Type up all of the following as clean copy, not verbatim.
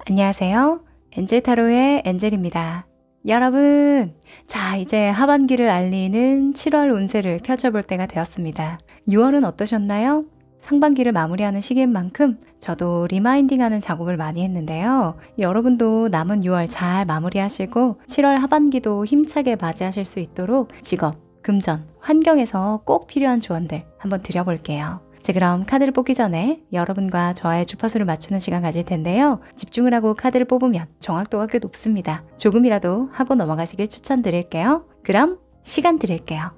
안녕하세요. 엔젤타로의 엔젤입니다. 여러분, 자, 이제 하반기를 알리는 7월 운세를 펼쳐볼 때가 되었습니다. 6월은 어떠셨나요? 상반기를 마무리하는 시기인 만큼 저도 리마인딩하는 작업을 많이 했는데요. 여러분도 남은 6월 잘 마무리하시고 7월 하반기도 힘차게 맞이하실 수 있도록 직업, 금전, 환경에서 꼭 필요한 조언들 한번 드려볼게요. 자, 그럼 카드를 뽑기 전에 여러분과 저의 주파수를 맞추는 시간 가질 텐데요. 집중을 하고 카드를 뽑으면 정확도가 꽤 높습니다. 조금이라도 하고 넘어가시길 추천드릴게요. 그럼 시간 드릴게요.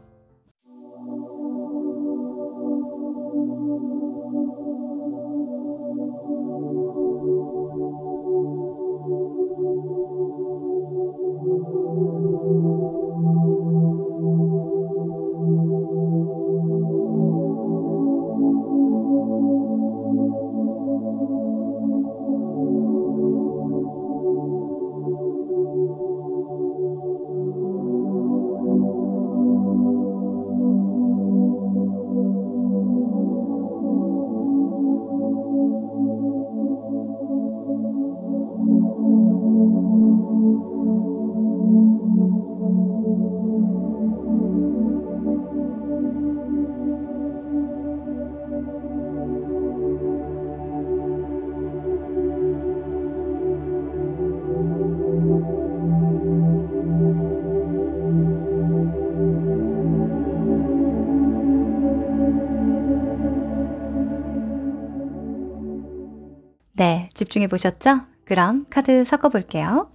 네, 집중해 보셨죠? 그럼 카드 섞어 볼게요.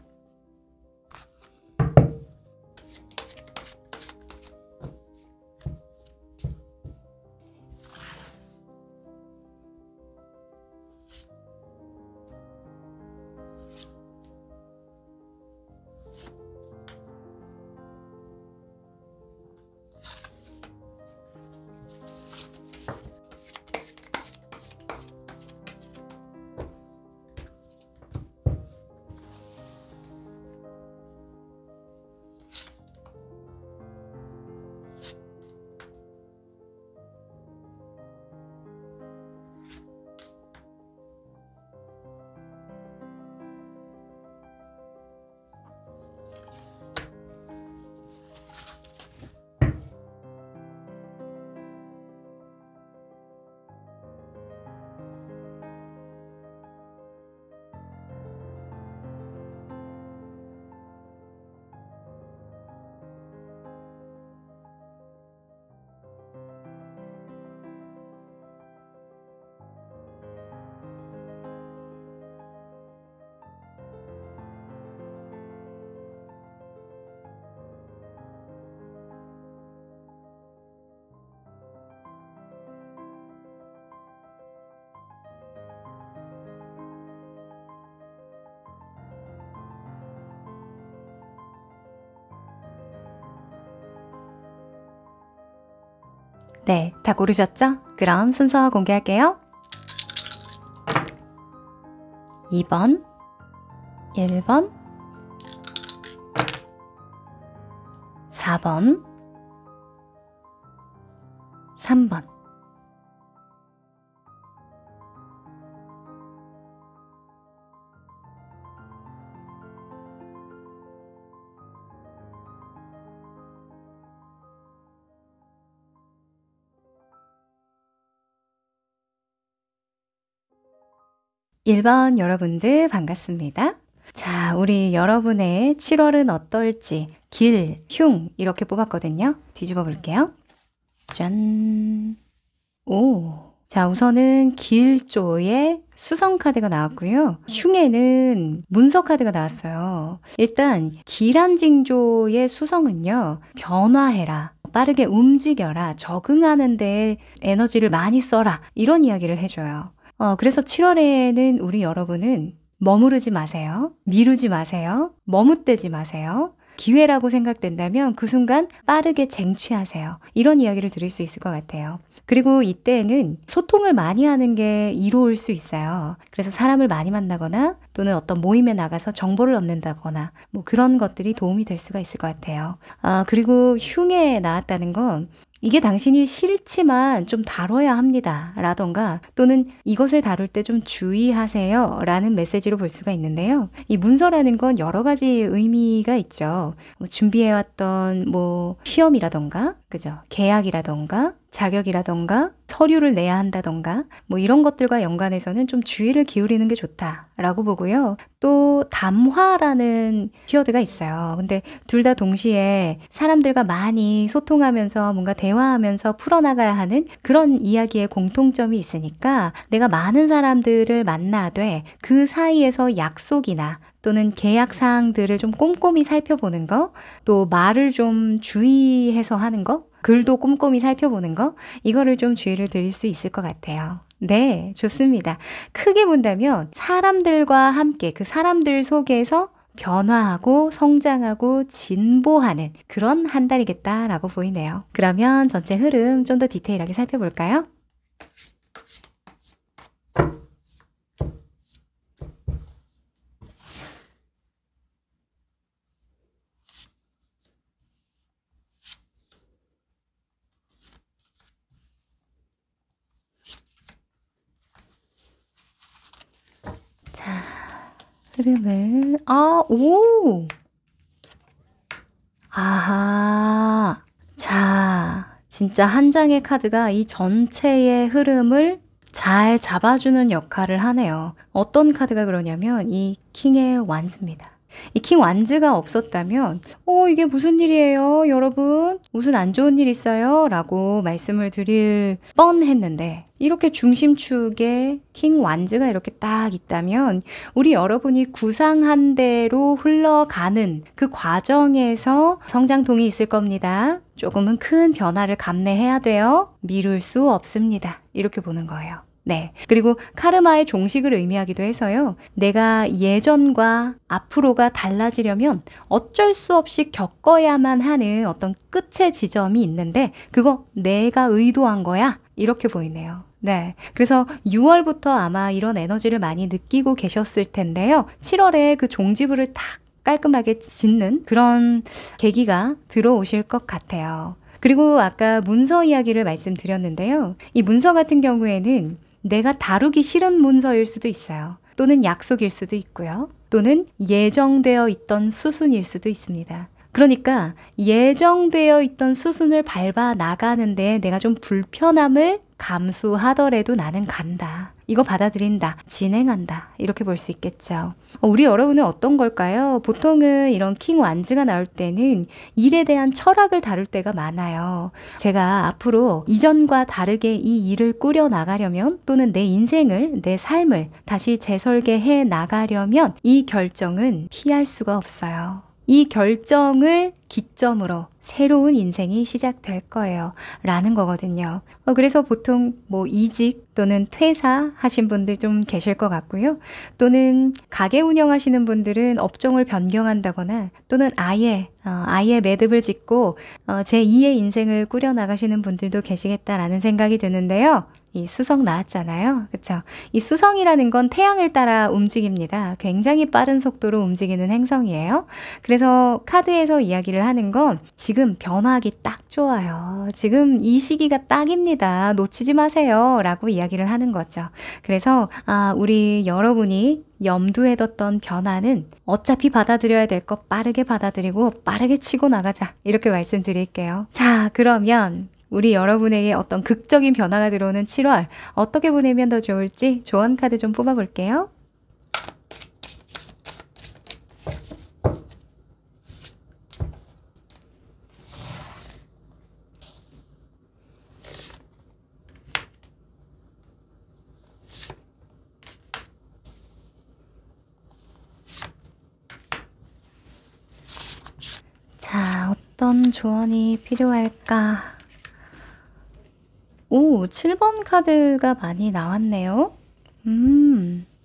네, 다 고르셨죠? 그럼 순서 공개할게요. 2번, 1번, 4번, 3번. (1번) 여러분들 반갑습니다. 자, 우리 여러분의 7월은 어떨지 길, 흉 이렇게 뽑았거든요. 뒤집어 볼게요. 짠! 오! 자, 우선은 길조의 수성 카드가 나왔고요. 흉에는 문서 카드가 나왔어요. 일단 기란징조의 수성은요. 변화해라. 빠르게 움직여라. 적응하는 데 에너지를 많이 써라. 이런 이야기를 해줘요. 그래서 7월에는 우리 여러분은 머무르지 마세요. 미루지 마세요. 머뭇대지 마세요. 기회라고 생각된다면 그 순간 빠르게 쟁취하세요. 이런 이야기를 드릴 수 있을 것 같아요. 그리고 이때는 소통을 많이 하는 게 이로울 수 있어요. 그래서 사람을 많이 만나거나 또는 어떤 모임에 나가서 정보를 얻는다거나 뭐 그런 것들이 도움이 될 수가 있을 것 같아요. 그리고 흉에 나왔다는 건 이게 당신이 싫지만 좀 다뤄야 합니다. 라던가 또는 이것을 다룰 때 좀 주의하세요. 라는 메시지로 볼 수가 있는데요. 이 문서라는 건 여러 가지 의미가 있죠. 준비해왔던 시험이라던가, 그죠? 계약이라던가, 자격이라던가, 서류를 내야 한다던가, 이런 것들과 연관해서는 좀 주의를 기울이는 게 좋다라고 보고요. 또 담화라는 키워드가 있어요. 근데 둘 다 동시에 사람들과 많이 소통하면서 뭔가 대화하면서 풀어나가야 하는 그런 이야기의 공통점이 있으니까 내가 많은 사람들을 만나되 그 사이에서 약속이나 또는 계약 사항들을 좀 꼼꼼히 살펴보는 거, 또 말을 좀 주의해서 하는 거, 글도 꼼꼼히 살펴보는 거, 이거를 좀 주의를 드릴 수 있을 것 같아요. 네, 좋습니다. 크게 본다면 사람들과 함께 그 사람들 속에서 변화하고 성장하고 진보하는 그런 한 달이겠다라고 보이네요. 그러면 전체 흐름 좀 더 디테일하게 살펴볼까요? 자, 흐름을, 아하. 자, 진짜 한 장의 카드가 이 전체의 흐름을 잘 잡아주는 역할을 하네요. 어떤 카드가 그러냐면 이 킹의 완즈입니다. 이 킹 완즈가 없었다면 이게 무슨 일이에요 여러분? 무슨 안 좋은 일 있어요? 라고 말씀을 드릴 뻔했는데 이렇게 중심축에 킹 완즈가 이렇게 딱 있다면 우리 여러분이 구상한 대로 흘러가는 그 과정에서 성장통이 있을 겁니다. 조금은 큰 변화를 감내해야 돼요. 미룰 수 없습니다. 이렇게 보는 거예요. 네. 그리고 카르마의 종식을 의미하기도 해서요. 내가 예전과 앞으로가 달라지려면 어쩔 수 없이 겪어야만 하는 어떤 끝의 지점이 있는데 그거 내가 의도한 거야. 이렇게 보이네요. 네. 그래서 6월부터 아마 이런 에너지를 많이 느끼고 계셨을 텐데요. 7월에 그 종지부를 탁 깔끔하게 짓는 그런 계기가 들어오실 것 같아요. 그리고 아까 문서 이야기를 말씀드렸는데요. 이 문서 같은 경우에는 내가 다루기 싫은 문서일 수도 있어요. 또는 약속일 수도 있고요. 또는 예정되어 있던 수순일 수도 있습니다. 그러니까 예정되어 있던 수순을 밟아 나가는데 내가 좀 불편함을 감수하더라도 나는 간다. 이거 받아들인다. 진행한다. 이렇게 볼 수 있겠죠. 우리 여러분은 어떤 걸까요? 보통은 이런 킹 완즈가 나올 때는 일에 대한 철학을 다룰 때가 많아요. 제가 앞으로 이전과 다르게 이 일을 꾸려 나가려면 또는 내 인생을, 내 삶을 다시 재설계해 나가려면 이 결정은 피할 수가 없어요. 이 결정을 기점으로 새로운 인생이 시작될 거예요. 라는 거거든요. 그래서 보통 이직 또는 퇴사 하신 분들 좀 계실 것 같고요. 또는 가게 운영하시는 분들은 업종을 변경한다거나 또는 아예 매듭을 짓고 제2의 인생을 꾸려나가시는 분들도 계시겠다라는 생각이 드는데요. 이 수성 나왔잖아요. 그쵸? 이 수성이라는 건 태양을 따라 움직입니다. 굉장히 빠른 속도로 움직이는 행성이에요. 그래서 카드에서 이야기를 하는 건 지금 변화하기 딱 좋아요. 지금 이 시기가 딱입니다. 놓치지 마세요. 라고 이야기를 하는 거죠. 그래서 우리 여러분이 염두에 뒀던 변화는 어차피 받아들여야 될 거 빠르게 받아들이고 빠르게 치고 나가자. 이렇게 말씀드릴게요. 자, 그러면 우리 여러분에게 어떤 극적인 변화가 들어오는 7월 어떻게 보내면 더 좋을지 조언 카드 좀 뽑아볼게요. 자, 어떤 조언이 필요할까? 오, 7번 카드가 많이 나왔네요.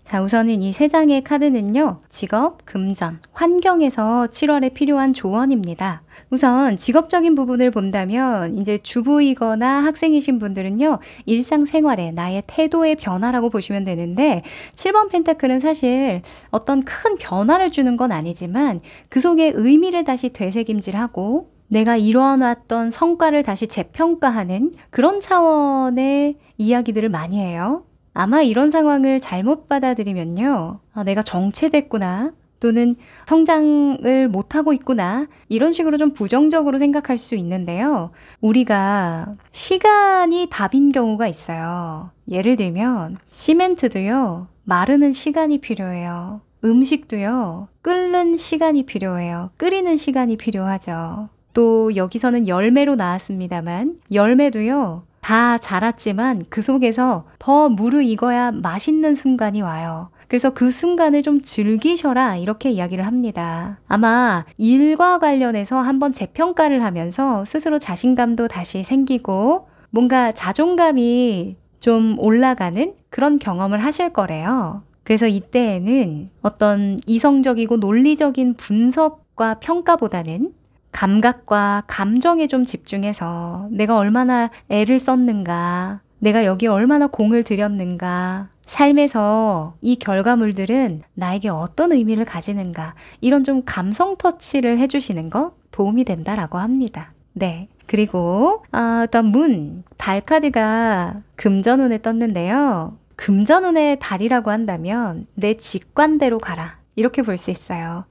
자, 우선은 이 세 장의 카드는요. 직업, 금전, 환경에서 7월에 필요한 조언입니다. 우선 직업적인 부분을 본다면 이제 주부이거나 학생이신 분들은요. 일상생활에 나의 태도의 변화라고 보시면 되는데 7번 펜타클은 사실 어떤 큰 변화를 주는 건 아니지만 그 속에 의미를 다시 되새김질하고 내가 이뤄왔던 성과를 다시 재평가하는 그런 차원의 이야기들을 많이 해요. 아마 이런 상황을 잘못 받아들이면요. 내가 정체됐구나. 또는 성장을 못하고 있구나. 이런 식으로 좀 부정적으로 생각할 수 있는데요. 우리가 시간이 답인 경우가 있어요. 예를 들면 시멘트도요. 마르는 시간이 필요해요. 음식도요. 끓는 시간이 필요해요. 끓이는 시간이 필요하죠. 또 여기서는 열매로 나왔습니다만 열매도요. 다 자랐지만 그 속에서 더 무르익어야 맛있는 순간이 와요. 그래서 그 순간을 좀 즐기셔라 이렇게 이야기를 합니다. 아마 일과 관련해서 한번 재평가를 하면서 스스로 자신감도 다시 생기고 뭔가 자존감이 좀 올라가는 그런 경험을 하실 거래요. 그래서 이때에는 어떤 이성적이고 논리적인 분석과 평가보다는 감각과 감정에 좀 집중해서 내가 얼마나 애를 썼는가, 내가 여기에 얼마나 공을 들였는가, 삶에서 이 결과물들은 나에게 어떤 의미를 가지는가, 이런 좀 감성 터치를 해주시는 거 도움이 된다라고 합니다. 네. 그리고 일단 달 카드가 금전운에 떴는데요. 금전운의 달이라고 한다면 내 직관대로 가라. 이렇게 볼 수 있어요.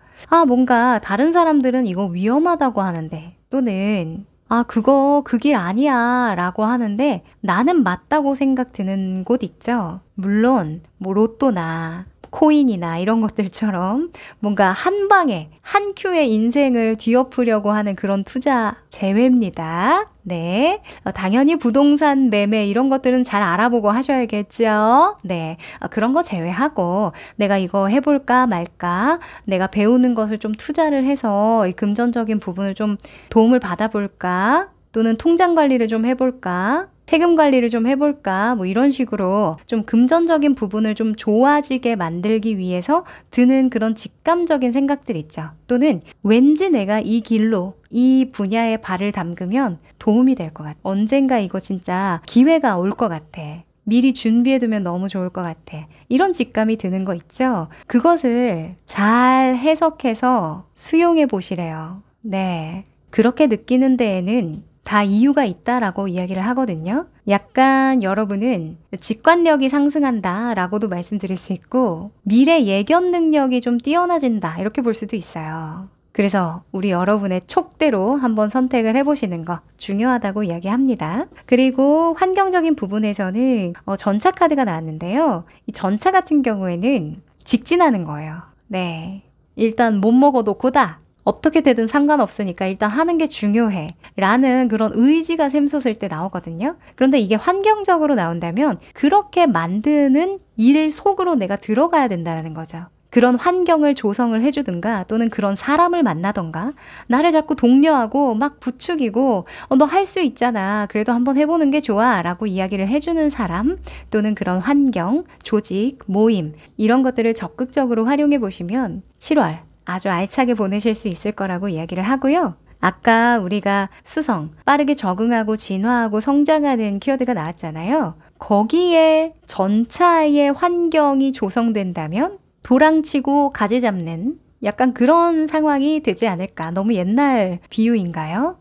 뭔가 다른 사람들은 이거 위험하다고 하는데 또는 그거 그 길 아니야 라고 하는데 나는 맞다고 생각 드는 곳 있죠. 물론 뭐 로또나 코인이나 이런 것들처럼 뭔가 한 방에 한 큐에 인생을 뒤엎으려고 하는 그런 투자 제외입니다. 네, 당연히 부동산 매매 이런 것들은 잘 알아보고 하셔야겠죠. 네, 그런 거 제외하고 내가 이거 해볼까 말까, 내가 배우는 것을 좀 투자를 해서 이 금전적인 부분을 좀 도움을 받아볼까, 또는 통장 관리를 좀 해볼까, 세금 관리를 좀 해볼까, 뭐 이런 식으로 좀 금전적인 부분을 좀 좋아지게 만들기 위해서 드는 그런 직감적인 생각들 있죠. 또는 왠지 내가 이 길로 이 분야에 발을 담그면 도움이 될 것 같아. 언젠가 이거 진짜 기회가 올 것 같아. 미리 준비해두면 너무 좋을 것 같아. 이런 직감이 드는 거 있죠? 그것을 잘 해석해서 수용해 보시래요. 네. 그렇게 느끼는 데에는 다 이유가 있다라고 이야기를 하거든요. 약간 여러분은 직관력이 상승한다 라고도 말씀드릴 수 있고 미래 예견 능력이 좀 뛰어나진다 이렇게 볼 수도 있어요. 그래서 우리 여러분의 촉대로 한번 선택을 해보시는 거 중요하다고 이야기합니다. 그리고 환경적인 부분에서는 전차 카드가 나왔는데요. 이 전차 같은 경우에는 직진하는 거예요. 네, 일단 못 먹어도 고다. 어떻게 되든 상관없으니까 일단 하는 게 중요해 라는 그런 의지가 샘솟을 때 나오거든요. 그런데 이게 환경적으로 나온다면 그렇게 만드는 일 속으로 내가 들어가야 된다는 거죠. 그런 환경을 조성을 해주든가 또는 그런 사람을 만나던가 나를 자꾸 독려하고 막 부추기고 너 할 수 있잖아. 그래도 한번 해보는 게 좋아 라고 이야기를 해주는 사람 또는 그런 환경, 조직, 모임 이런 것들을 적극적으로 활용해 보시면 7월 아주 알차게 보내실 수 있을 거라고 이야기를 하고요. 아까 우리가 수성, 빠르게 적응하고 진화하고 성장하는 키워드가 나왔잖아요. 거기에 전차의 환경이 조성된다면 도랑치고 가지 잡는 약간 그런 상황이 되지 않을까. 너무 옛날 비유인가요?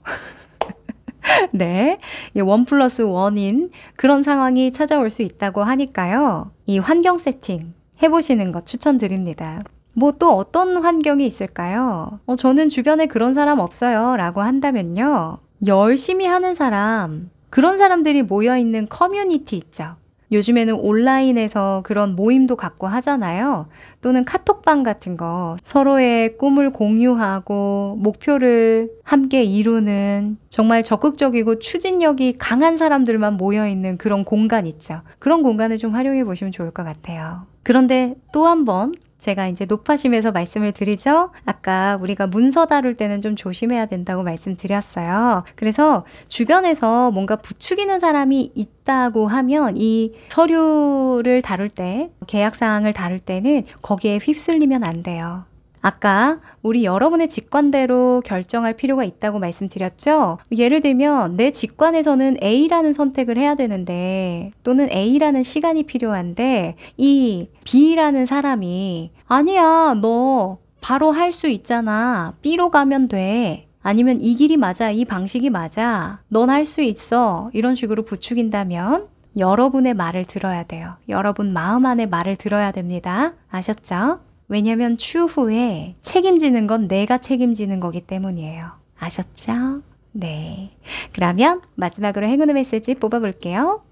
네, 1+1인 그런 상황이 찾아올 수 있다고 하니까요. 이 환경 세팅 해보시는 것 추천드립니다. 뭐 또 어떤 환경이 있을까요? 저는 주변에 그런 사람 없어요 라고 한다면요. 열심히 하는 사람, 그런 사람들이 모여있는 커뮤니티 있죠. 요즘에는 온라인에서 그런 모임도 갖고 하잖아요. 또는 카톡방 같은 거 서로의 꿈을 공유하고 목표를 함께 이루는 정말 적극적이고 추진력이 강한 사람들만 모여있는 그런 공간 있죠. 그런 공간을 좀 활용해 보시면 좋을 것 같아요. 그런데 또 한 번 제가 이제 높아심에서 말씀을 드리죠. 아까 우리가 문서 다룰 때는 좀 조심해야 된다고 말씀드렸어요. 그래서 주변에서 뭔가 부추기는 사람이 있다고 하면 이 서류를 다룰 때, 계약사항을 다룰 때는 거기에 휩쓸리면 안 돼요. 아까 우리 여러분의 직관대로 결정할 필요가 있다고 말씀드렸죠? 예를 들면 내 직관에서는 A라는 선택을 해야 되는데 또는 A라는 시간이 필요한데 이 B라는 사람이 아니야 너 바로 할 수 있잖아 B로 가면 돼 아니면 이 길이 맞아, 이 방식이 맞아, 넌 할 수 있어, 이런 식으로 부추긴다면 여러분의 말을 들어야 돼요. 여러분 마음 안의 말을 들어야 됩니다. 아셨죠? 왜냐면 추후에 책임지는 건 내가 책임지는 거기 때문이에요. 아셨죠? 네. 그러면 마지막으로 행운의 메시지 뽑아볼게요.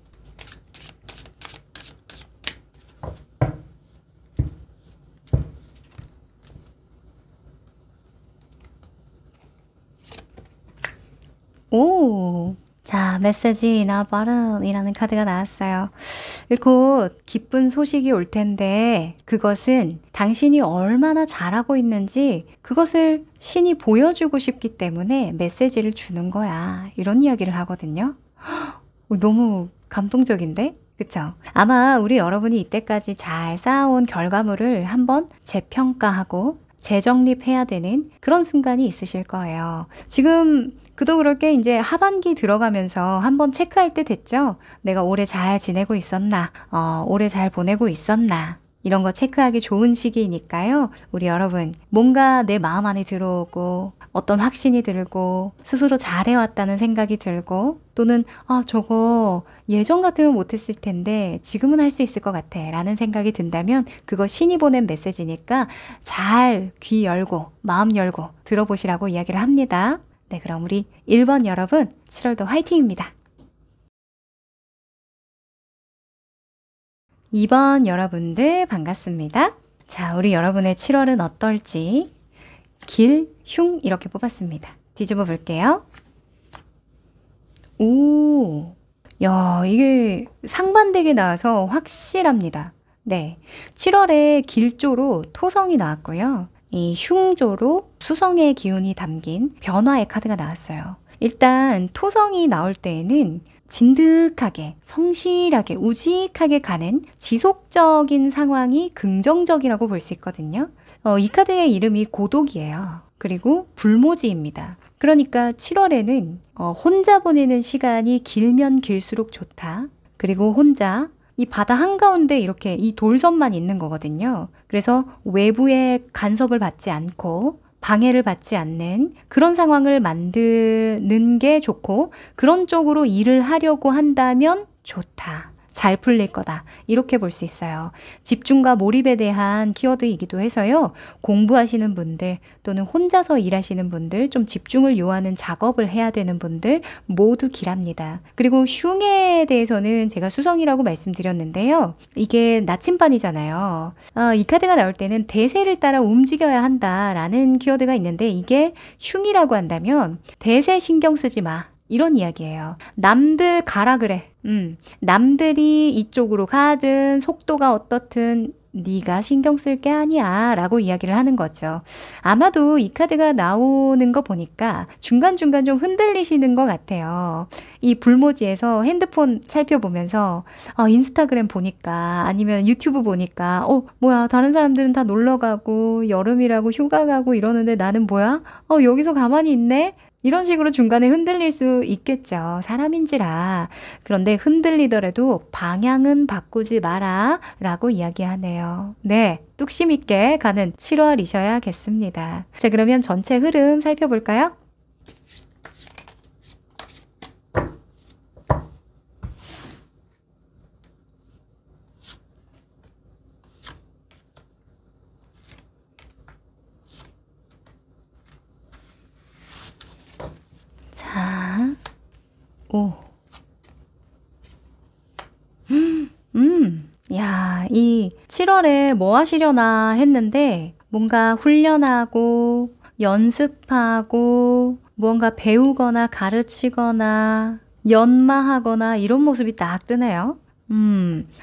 오! 자, 메시지 나바른이라는 카드가 나왔어요. 곧 기쁜 소식이 올 텐데 그것은 당신이 얼마나 잘하고 있는지 그것을 신이 보여주고 싶기 때문에 메시지를 주는 거야. 이런 이야기를 하거든요. 너무 감동적인데? 그쵸? 아마 우리 여러분이 이때까지 잘 쌓아온 결과물을 한번 재평가하고 재정립해야 되는 그런 순간이 있으실 거예요. 지금 그도 그럴 게 이제 하반기 들어가면서 한번 체크할 때 됐죠? 내가 올해 잘 지내고 있었나? 올해 잘 보내고 있었나? 이런 거 체크하기 좋은 시기이니까요. 우리 여러분, 뭔가 내 마음 안에 들어오고 어떤 확신이 들고 스스로 잘해왔다는 생각이 들고 또는 저거 예전 같으면 못했을 텐데 지금은 할 수 있을 것 같아 라는 생각이 든다면 그거 신이 보낸 메시지니까 잘 귀 열고 마음 열고 들어보시라고 이야기를 합니다. 네, 그럼 우리 1번 여러분 7월도 화이팅입니다. 2번 여러분들 반갑습니다. 자, 우리 여러분의 7월은 어떨지 길, 흉 이렇게 뽑았습니다. 뒤집어 볼게요. 오, 야, 이게 상반되게 나와서 확실합니다. 네, 7월에 길조로 토성이 나왔고요. 이 흉조로 수성의 기운이 담긴 변화의 카드가 나왔어요. 일단 토성이 나올 때에는 진득하게, 성실하게, 우직하게 가는 지속적인 상황이 긍정적이라고 볼 수 있거든요. 이 카드의 이름이 고독이에요. 그리고 불모지입니다. 그러니까 7월에는 혼자 보내는 시간이 길면 길수록 좋다. 그리고 혼자 이 바다 한가운데 이렇게 이 돌섬만 있는 거거든요. 그래서 외부의 간섭을 받지 않고 방해를 받지 않는 그런 상황을 만드는 게 좋고 그런 쪽으로 일을 하려고 한다면 좋다. 잘 풀릴 거다. 이렇게 볼 수 있어요. 집중과 몰입에 대한 키워드이기도 해서요. 공부하시는 분들 또는 혼자서 일하시는 분들 좀 집중을 요하는 작업을 해야 되는 분들 모두 길합니다. 그리고 흉에 대해서는 제가 수성이라고 말씀드렸는데요. 이게 나침반이잖아요. 이 카드가 나올 때는 대세를 따라 움직여야 한다라는 키워드가 있는데 이게 흉이라고 한다면 대세 신경 쓰지 마. 이런 이야기예요. 남들 가라 그래. 남들이 이쪽으로 가든 속도가 어떻든 네가 신경 쓸 게 아니야 라고 이야기를 하는 거죠. 아마도 이 카드가 나오는 거 보니까 중간중간 좀 흔들리시는 것 같아요. 이 불모지에서 핸드폰 살펴보면서 인스타그램 보니까 아니면 유튜브 보니까 뭐야 다른 사람들은 다 놀러 가고 여름이라고 휴가 가고 이러는데 나는 뭐야? 여기서 가만히 있네? 이런 식으로 중간에 흔들릴 수 있겠죠. 사람인지라. 그런데 흔들리더라도 방향은 바꾸지 마라 라고 이야기하네요. 네, 뚝심 있게 가는 7월이셔야겠습니다. 자, 그러면 전체 흐름 살펴볼까요? 오. 야, 이 7월에 뭐 하시려나 했는데 뭔가 훈련하고 연습하고 무언가 배우거나 가르치거나 연마하거나 이런 모습이 딱 뜨네요.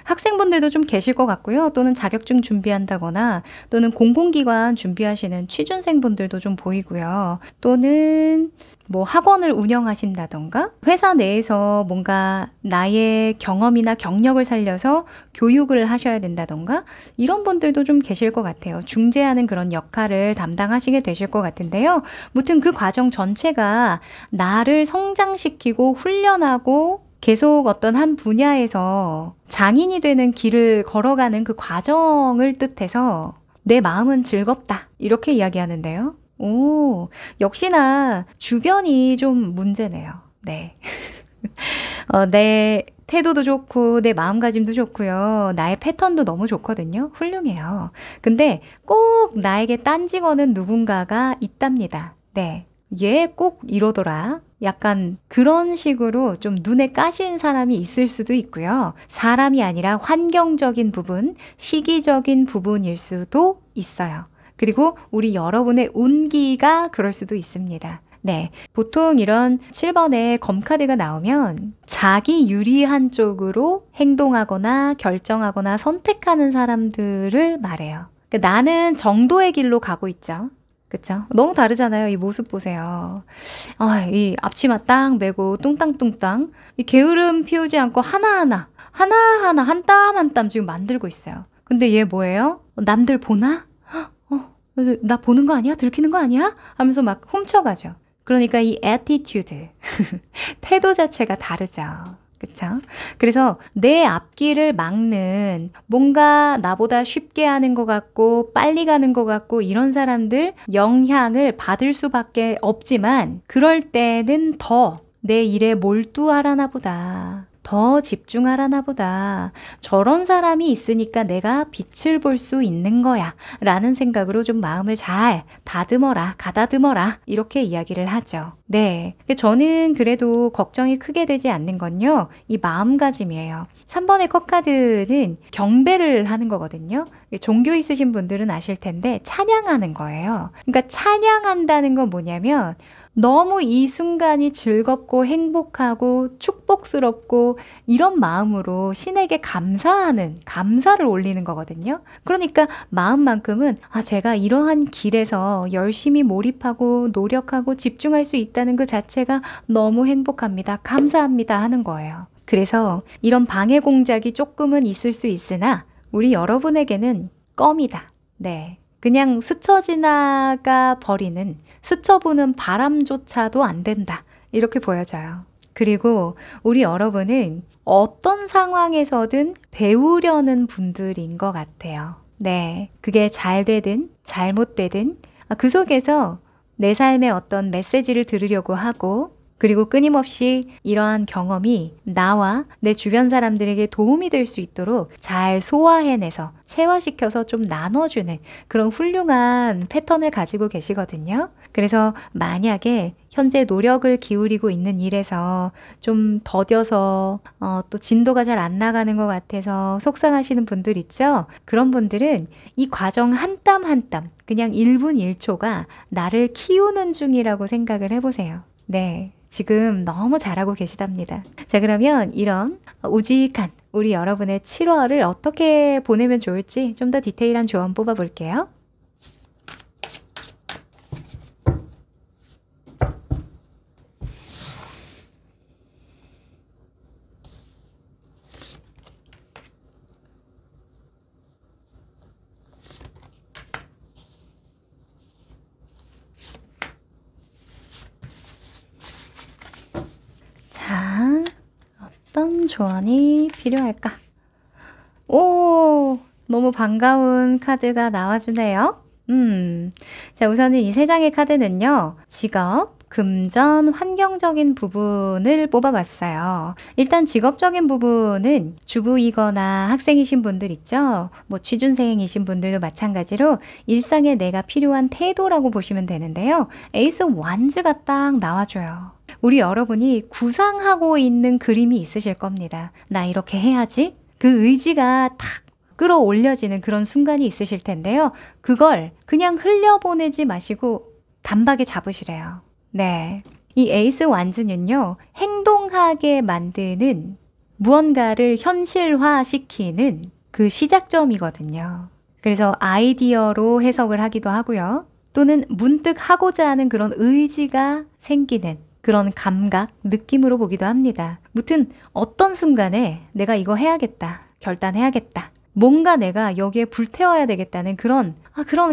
학생분들도 좀 계실 것 같고요. 또는 자격증 준비한다거나 또는 공공기관 준비하시는 취준생분들도 좀 보이고요. 또는 뭐 학원을 운영하신다던가 회사 내에서 뭔가 나의 경험이나 경력을 살려서 교육을 하셔야 된다던가 이런 분들도 좀 계실 것 같아요. 중재하는 그런 역할을 담당하시게 되실 것 같은데요. 무튼 그 과정 전체가 나를 성장시키고 훈련하고 계속 어떤 한 분야에서 장인이 되는 길을 걸어가는 그 과정을 뜻해서 내 마음은 즐겁다. 이렇게 이야기하는데요. 오, 역시나 주변이 좀 문제네요. 네. 내 태도도 좋고, 내 마음가짐도 좋고요. 나의 패턴도 너무 좋거든요. 훌륭해요. 근데 꼭 나에게 딴지 거는 누군가가 있답니다. 네. 얘 꼭 이러더라. 약간 그런 식으로 좀 눈에 까신 사람이 있을 수도 있고요. 사람이 아니라 환경적인 부분, 시기적인 부분일 수도 있어요. 그리고 우리 여러분의 운기가 그럴 수도 있습니다. 네. 보통 이런 7번에 검카드가 나오면 자기 유리한 쪽으로 행동하거나 결정하거나 선택하는 사람들을 말해요. 그러니까 나는 정도의 길로 가고 있죠. 그쵸? 너무 다르잖아요. 이 모습 보세요. 이 앞치마 딱 메고 뚱땅뚱땅 이 게으름 피우지 않고 하나하나 한 땀 한 땀 지금 만들고 있어요. 근데 얘 뭐예요? 남들 보나? 나 보는 거 아니야? 들키는 거 아니야? 하면서 막 훔쳐가죠. 그러니까 이 attitude, 태도 자체가 다르죠. 그쵸? 그래서 내 앞길을 막는 뭔가 나보다 쉽게 하는 것 같고 빨리 가는 것 같고 이런 사람들 영향을 받을 수밖에 없지만 그럴 때는 더 내 일에 몰두하라나 보다. 더 집중하라나 보다. 저런 사람이 있으니까 내가 빛을 볼 수 있는 거야. 라는 생각으로 좀 마음을 잘 다듬어라, 가다듬어라. 이렇게 이야기를 하죠. 네. 저는 그래도 걱정이 크게 되지 않는 건요. 이 마음가짐이에요. 3번의 컵카드는 경배를 하는 거거든요. 종교 있으신 분들은 아실 텐데 찬양하는 거예요. 그러니까 찬양한다는 건 뭐냐면 너무 이 순간이 즐겁고 행복하고 축복스럽고 이런 마음으로 신에게 감사를 올리는 거거든요. 그러니까 마음만큼은 제가 이러한 길에서 열심히 몰입하고 노력하고 집중할 수 있다는 그 자체가 너무 행복합니다. 감사합니다 하는 거예요. 그래서 이런 방해 공작이 조금은 있을 수 있으나 우리 여러분에게는 껌이다. 네. 그냥 스쳐 지나가 버리는 스쳐보는 바람조차도 안 된다. 이렇게 보여져요. 그리고 우리 여러분은 어떤 상황에서든 배우려는 분들인 것 같아요. 네. 그게 잘 되든 잘못되든 그 속에서 내 삶의 어떤 메시지를 들으려고 하고 그리고 끊임없이 이러한 경험이 나와 내 주변 사람들에게 도움이 될 수 있도록 잘 소화해내서 체화시켜서 좀 나눠주는 그런 훌륭한 패턴을 가지고 계시거든요. 그래서 만약에 현재 노력을 기울이고 있는 일에서 좀 더뎌서 또 진도가 잘 안 나가는 것 같아서 속상하시는 분들 있죠? 그런 분들은 이 과정 한 땀 한 땀 그냥 1분 1초가 나를 키우는 중이라고 생각을 해보세요. 네. 지금 너무 잘하고 계시답니다. 자, 그러면 이런 우직한 우리 여러분의 7월을 어떻게 보내면 좋을지 좀 더 디테일한 조언 뽑아볼게요. 자, 어떤 조언이 필요할까? 오, 너무 반가운 카드가 나와주네요. 자, 우선은 이 세 장의 카드는요, 직업, 금전, 환경적인 부분을 뽑아봤어요. 일단 직업적인 부분은 주부이거나 학생이신 분들 있죠? 뭐 취준생이신 분들도 마찬가지로 일상에 내가 필요한 태도라고 보시면 되는데요. 에이스 완즈가 딱 나와줘요. 우리 여러분이 구상하고 있는 그림이 있으실 겁니다. 나 이렇게 해야지? 그 의지가 탁 끌어올려지는 그런 순간이 있으실 텐데요. 그걸 그냥 흘려보내지 마시고 단박에 잡으시래요. 네. 이 에이스 완즈는요, 행동하게 만드는 무언가를 현실화시키는 그 시작점이거든요. 그래서 아이디어로 해석을 하기도 하고요. 또는 문득 하고자 하는 그런 의지가 생기는 그런 감각, 느낌으로 보기도 합니다. 무튼 어떤 순간에 내가 이거 해야겠다, 결단해야겠다, 뭔가 내가 여기에 불태워야 되겠다는 그런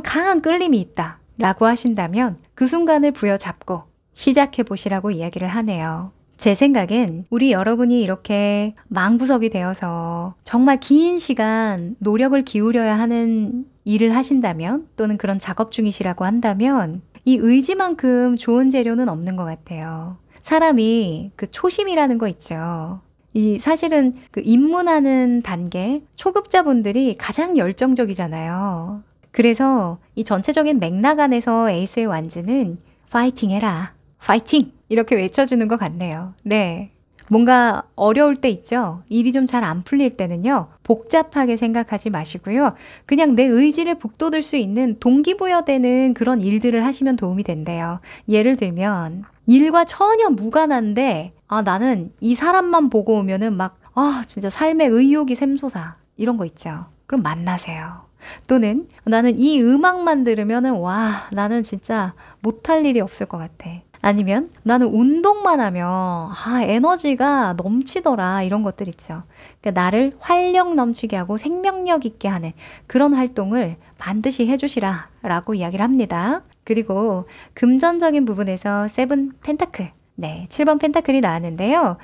강한 끌림이 있다 라고 하신다면 그 순간을 부여잡고 시작해 보시라고 이야기를 하네요. 제 생각엔 우리 여러분이 이렇게 망부석이 되어서 정말 긴 시간 노력을 기울여야 하는 일을 하신다면 또는 그런 작업 중이시라고 한다면 이 의지만큼 좋은 재료는 없는 것 같아요. 사람이 그 초심이라는 거 있죠. 이 사실은 그 입문하는 단계, 초급자분들이 가장 열정적이잖아요. 그래서 이 전체적인 맥락 안에서 에이스의 완즈는 파이팅 해라. 파이팅! 이렇게 외쳐주는 것 같네요. 네. 뭔가 어려울 때 있죠? 일이 좀 잘 안 풀릴 때는요. 복잡하게 생각하지 마시고요. 그냥 내 의지를 북돋을 수 있는 동기부여되는 그런 일들을 하시면 도움이 된대요. 예를 들면 일과 전혀 무관한데 나는 이 사람만 보고 오면은 막 진짜 삶의 의욕이 샘솟아. 이런 거 있죠. 그럼 만나세요. 또는 나는 이 음악만 들으면은 와, 나는 진짜 못할 일이 없을 것 같아. 아니면 나는 운동만 하면 에너지가 넘치더라. 이런 것들 있죠. 그러니까 나를 활력 넘치게 하고 생명력 있게 하는 그런 활동을 반드시 해주시라 라고 이야기를 합니다. 그리고 금전적인 부분에서 세븐 펜타클, 네, 7번 펜타클이 나왔는데요.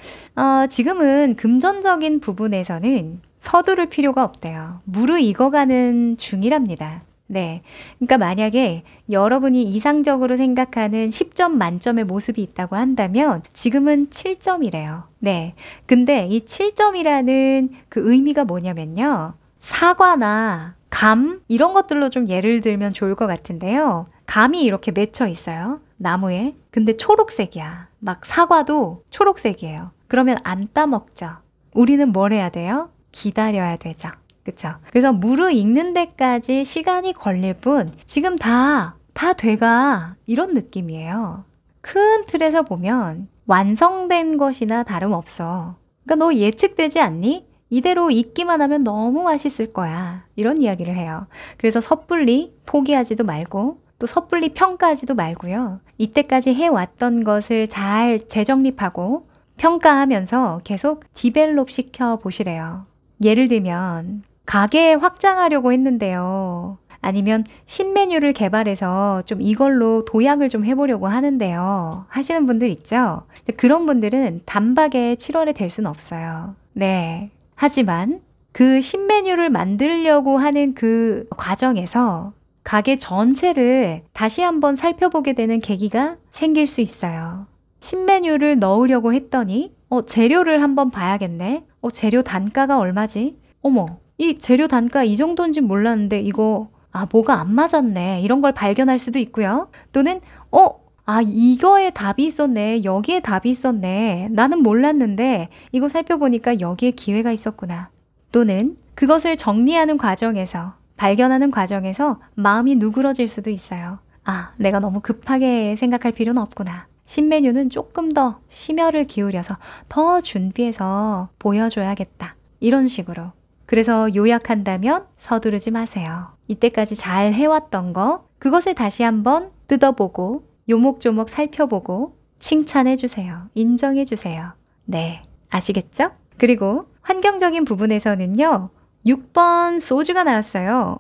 지금은 금전적인 부분에서는 서두를 필요가 없대요. 무르익어가는 중이랍니다. 네. 그러니까 만약에 여러분이 이상적으로 생각하는 10점 만점의 모습이 있다고 한다면 지금은 7점이래요. 네. 근데 이 7점이라는 그 의미가 뭐냐면요. 사과나 감 이런 것들로 좀 예를 들면 좋을 것 같은데요. 감이 이렇게 맺혀 있어요. 나무에. 근데 초록색이야. 막 사과도 초록색이에요. 그러면 안 따먹죠. 우리는 뭘 해야 돼요? 기다려야 되죠. 그쵸? 그래서 무르익는 데까지 시간이 걸릴 뿐 지금 다 돼가 이런 느낌이에요. 큰 틀에서 보면 완성된 것이나 다름없어. 그러니까 너 예측되지 않니? 이대로 익기만 하면 너무 맛있을 거야. 이런 이야기를 해요. 그래서 섣불리 포기하지도 말고 또 섣불리 평가하지도 말고요. 이때까지 해왔던 것을 잘 재정립하고 평가하면서 계속 디벨롭 시켜 보시래요. 예를 들면 가게 확장하려고 했는데요. 아니면 신메뉴를 개발해서 좀 이걸로 도약을 좀 해보려고 하는데요. 하시는 분들 있죠? 그런 분들은 단박에 7월에 될 수는 없어요. 네. 하지만 그 신메뉴를 만들려고 하는 그 과정에서 가게 전체를 다시 한번 살펴보게 되는 계기가 생길 수 있어요. 신메뉴를 넣으려고 했더니 재료를 한번 봐야겠네. 재료 단가가 얼마지? 어머, 이 재료 단가 이 정도인지 몰랐는데 이거 뭐가 안 맞았네. 이런 걸 발견할 수도 있고요. 또는 이거에 답이 있었네. 여기에 답이 있었네. 나는 몰랐는데 이거 살펴보니까 여기에 기회가 있었구나. 또는 그것을 정리하는 과정에서 발견하는 과정에서 마음이 누그러질 수도 있어요. 내가 너무 급하게 생각할 필요는 없구나. 신메뉴는 조금 더 심혈을 기울여서 더 준비해서 보여줘야겠다. 이런 식으로. 그래서 요약한다면 서두르지 마세요. 이때까지 잘 해왔던 거, 그것을 다시 한번 뜯어보고 요목조목 살펴보고 칭찬해주세요. 인정해주세요. 네, 아시겠죠? 그리고 환경적인 부분에서는요. 6번 소주가 나왔어요.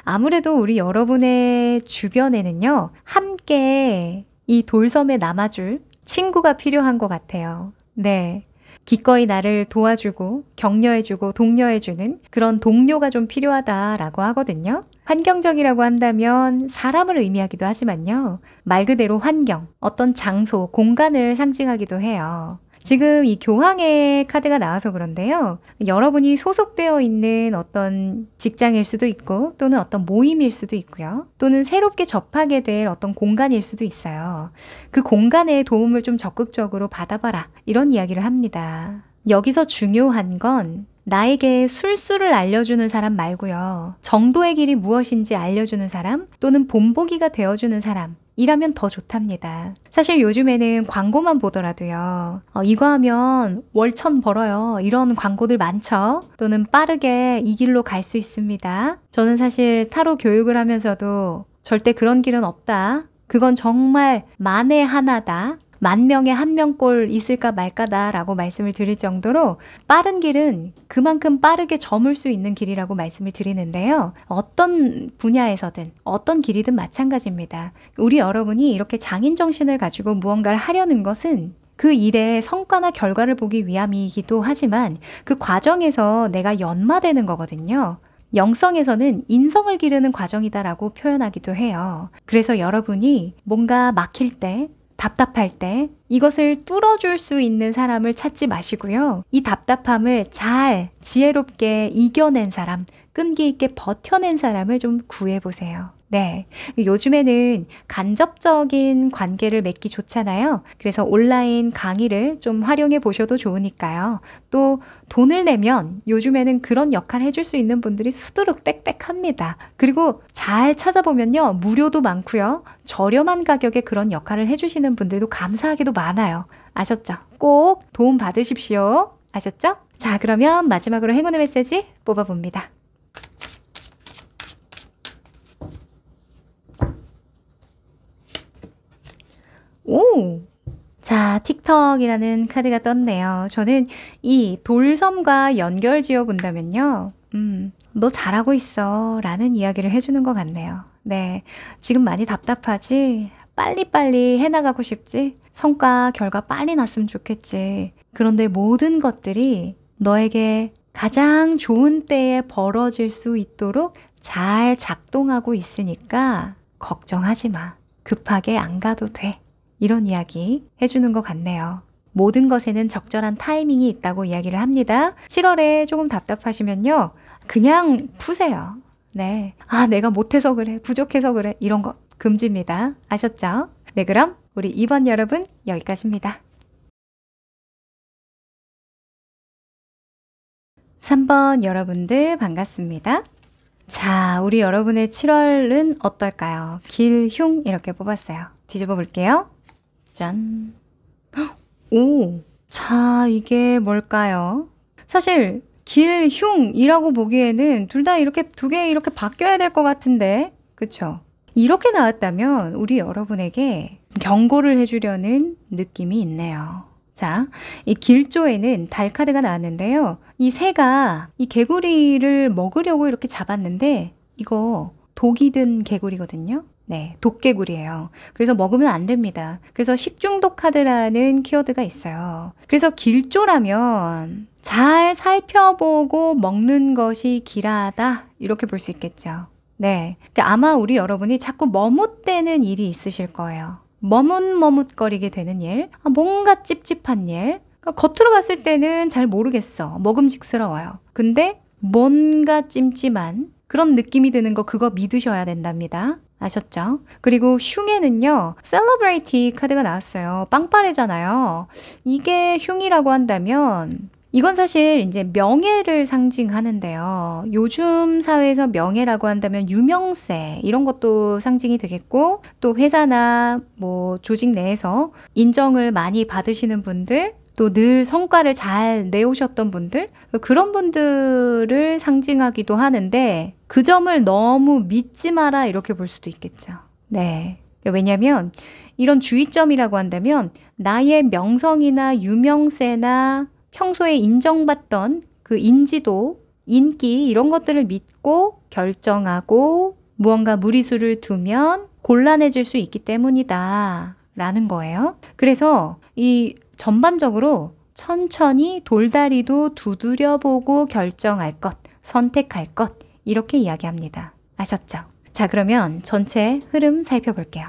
아무래도 우리 여러분의 주변에는요. 함께 이 돌섬에 남아줄 친구가 필요한 것 같아요. 네. 기꺼이 나를 도와주고 격려해주고 독려해주는 그런 동료가 좀 필요하다라고 하거든요. 환경적이라고 한다면 사람을 의미하기도 하지만요. 말 그대로 환경, 어떤 장소, 공간을 상징하기도 해요. 지금 이 교황의 카드가 나와서 그런데요. 여러분이 소속되어 있는 어떤 직장일 수도 있고 또는 어떤 모임일 수도 있고요. 또는 새롭게 접하게 될 어떤 공간일 수도 있어요. 그 공간의 도움을 좀 적극적으로 받아봐라. 이런 이야기를 합니다. 여기서 중요한 건 나에게 술수를 알려주는 사람 말고요. 정도의 길이 무엇인지 알려주는 사람 또는 본보기가 되어주는 사람 이라면 더 좋답니다. 사실 요즘에는 광고만 보더라도요. 이거 하면 월천 벌어요. 이런 광고들 많죠. 또는 빠르게 이 길로 갈 수 있습니다. 저는 사실 타로 교육을 하면서도 절대 그런 길은 없다. 그건 정말 만에 하나다. 만 명에 한 명꼴 있을까 말까다라고 말씀을 드릴 정도로 빠른 길은 그만큼 빠르게 저물 수 있는 길이라고 말씀을 드리는데요. 어떤 분야에서든 어떤 길이든 마찬가지입니다. 우리 여러분이 이렇게 장인정신을 가지고 무언가를 하려는 것은 그 일의 성과나 결과를 보기 위함이기도 하지만 그 과정에서 내가 연마되는 거거든요. 영성에서는 인성을 기르는 과정이다라고 표현하기도 해요. 그래서 여러분이 뭔가 막힐 때, 답답할 때 이것을 뚫어줄 수 있는 사람을 찾지 마시고요. 이 답답함을 잘 지혜롭게 이겨낸 사람, 끈기 있게 버텨낸 사람을 좀 구해보세요. 네, 요즘에는 간접적인 관계를 맺기 좋잖아요. 그래서 온라인 강의를 좀 활용해 보셔도 좋으니까요. 또 돈을 내면 요즘에는 그런 역할 해줄 수 있는 분들이 수두룩 빽빽합니다. 그리고 잘 찾아보면요, 무료도 많고요. 저렴한 가격에 그런 역할을 해주시는 분들도 감사하게도 많아요. 아셨죠? 꼭 도움 받으십시오. 아셨죠? 자, 그러면 마지막으로 행운의 메시지 뽑아봅니다. 오! 자, 틱톡이라는 카드가 떴네요. 저는 이 돌섬과 연결 지어 본다면요. 너 잘하고 있어 라는 이야기를 해주는 것 같네요. 네, 지금 많이 답답하지? 빨리빨리 해나가고 싶지? 성과, 결과 빨리 났으면 좋겠지. 그런데 모든 것들이 너에게 가장 좋은 때에 벌어질 수 있도록 잘 작동하고 있으니까 걱정하지 마. 급하게 안 가도 돼. 이런 이야기 해주는 것 같네요. 모든 것에는 적절한 타이밍이 있다고 이야기를 합니다. 7월에 조금 답답하시면요, 그냥 푸세요. 네. 아, 내가 못해서 그래, 부족해서 그래, 이런 거 금지입니다. 아셨죠? 네, 그럼 우리 2번 여러분 여기까지입니다. 3번 여러분들 반갑습니다. 자, 우리 여러분의 7월은 어떨까요? 길, 흉 이렇게 뽑았어요. 뒤집어 볼게요. 짠. 오, 자, 이게 뭘까요? 사실 길, 흉이라고 보기에는 둘 다 이렇게 두 개 이렇게 바뀌어야 될 것 같은데, 그쵸? 이렇게 나왔다면 우리 여러분에게 경고를 해주려는 느낌이 있네요. 자, 이 길조에는 달 카드가 나왔는데요. 이 새가 이 개구리를 먹으려고 이렇게 잡았는데 이거 독이 든 개구리거든요. 네, 독개구리예요. 그래서 먹으면 안 됩니다. 그래서 식중독 카드라는 키워드가 있어요. 그래서 길조라면 잘 살펴보고 먹는 것이 길하다, 이렇게 볼 수 있겠죠. 네, 아마 우리 여러분이 자꾸 머뭇대는 일이 있으실 거예요. 머뭇머뭇거리게 되는 일, 뭔가 찝찝한 일. 그러니까 겉으로 봤을 때는 잘 모르겠어, 먹음직스러워요. 근데 뭔가 찜찜한 그런 느낌이 드는 거, 그거 믿으셔야 된답니다. 아셨죠? 그리고 흉에는요, 셀러브레이티 카드가 나왔어요. 빵빠레잖아요. 이게 흉이라고 한다면 이건 사실 이제 명예를 상징하는데요. 요즘 사회에서 명예라고 한다면 유명세 이런 것도 상징이 되겠고, 또 회사나 뭐 조직 내에서 인정을 많이 받으시는 분들, 또 늘 성과를 잘 내오셨던 분들, 그런 분들을 상징하기도 하는데 그 점을 너무 믿지 마라, 이렇게 볼 수도 있겠죠. 네. 왜냐면 이런 주의점이라고 한다면 나의 명성이나 유명세나 평소에 인정받던 그 인지도, 인기 이런 것들을 믿고 결정하고 무언가 무리수를 두면 곤란해질 수 있기 때문이다 라는 거예요. 그래서 이 전반적으로 천천히 돌다리도 두드려보고 결정할 것, 선택할 것, 이렇게 이야기합니다. 아셨죠? 자, 그러면 전체 흐름 살펴볼게요.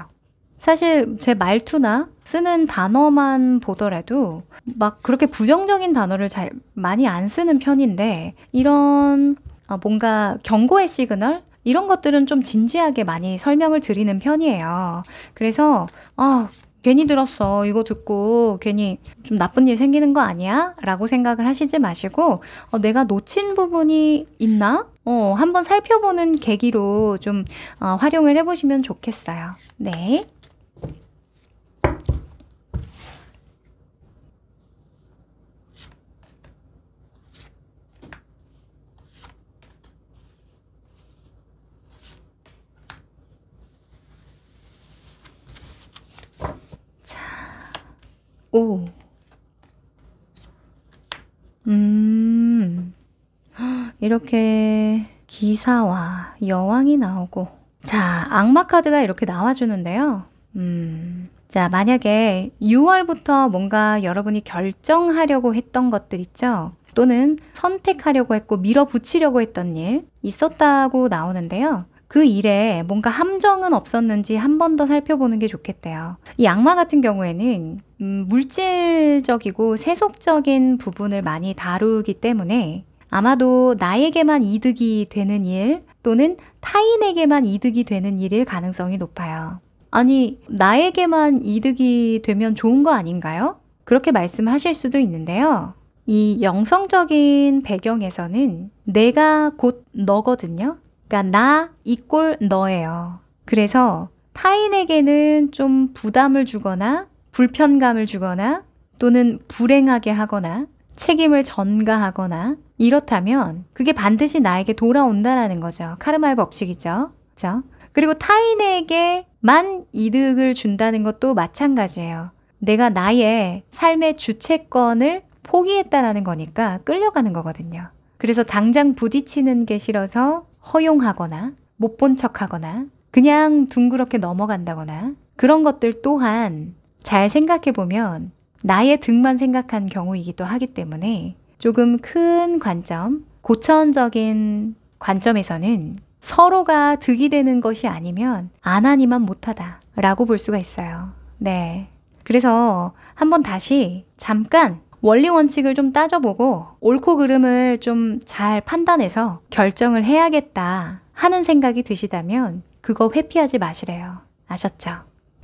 사실 제 말투나 쓰는 단어만 보더라도 막 그렇게 부정적인 단어를 잘 많이 안 쓰는 편인데, 이런 뭔가 경고의 시그널? 이런 것들은 좀 진지하게 많이 설명을 드리는 편이에요. 그래서 괜히 들었어, 이거 듣고 괜히 좀 나쁜 일 생기는 거 아니야? 라고 생각을 하시지 마시고 내가 놓친 부분이 있나? 한번 살펴보는 계기로 좀 활용을 해보시면 좋겠어요. 네. 오. 이렇게 기사와 여왕이 나오고, 자, 악마 카드가 이렇게 나와주는데요. 자, 만약에 6월부터 뭔가 여러분이 결정하려고 했던 것들 있죠? 또는 선택하려고 했고 밀어붙이려고 했던 일 있었다고 나오는데요. 그 일에 뭔가 함정은 없었는지 한 번 더 살펴보는 게 좋겠대요. 이 악마 같은 경우에는 물질적이고 세속적인 부분을 많이 다루기 때문에 아마도 나에게만 이득이 되는 일 또는 타인에게만 이득이 되는 일일 가능성이 높아요. 아니, 나에게만 이득이 되면 좋은 거 아닌가요? 그렇게 말씀하실 수도 있는데요. 이 영성적인 배경에서는 내가 곧 너거든요. 그러니까 나 이꼴 너예요. 그래서 타인에게는 좀 부담을 주거나 불편감을 주거나 또는 불행하게 하거나 책임을 전가하거나 이렇다면 그게 반드시 나에게 돌아온다라는 거죠. 카르마의 법칙이죠. 그렇죠? 그리고 타인에게만 이득을 준다는 것도 마찬가지예요. 내가 나의 삶의 주체권을 포기했다라는 거니까 끌려가는 거거든요. 그래서 당장 부딪히는 게 싫어서 허용하거나 못 본 척하거나 그냥 둥그렇게 넘어간다거나 그런 것들 또한 잘 생각해 보면 나의 득만 생각한 경우이기도 하기 때문에 조금 큰 관점, 고차원적인 관점에서는 서로가 득이 되는 것이 아니면 안 하니만 못하다 라고 볼 수가 있어요. 네. 그래서 한번 다시 잠깐 원리 원칙을 좀 따져보고 옳고 그름을 좀 잘 판단해서 결정을 해야겠다 하는 생각이 드시다면 그거 회피하지 마시래요. 아셨죠?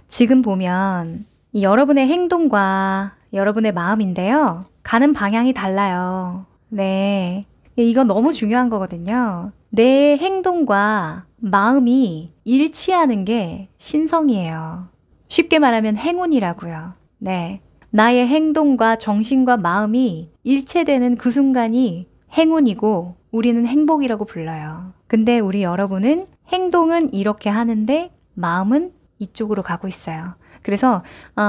지금 보면 이 여러분의 행동과 여러분의 마음인데요. 가는 방향이 달라요. 네. 이건 너무 중요한 거거든요. 내 행동과 마음이 일치하는 게 신성이에요. 쉽게 말하면 행운이라고요. 네. 나의 행동과 정신과 마음이 일체되는 그 순간이 행운이고 우리는 행복이라고 불러요. 근데 우리 여러분은 행동은 이렇게 하는데 마음은 이쪽으로 가고 있어요. 그래서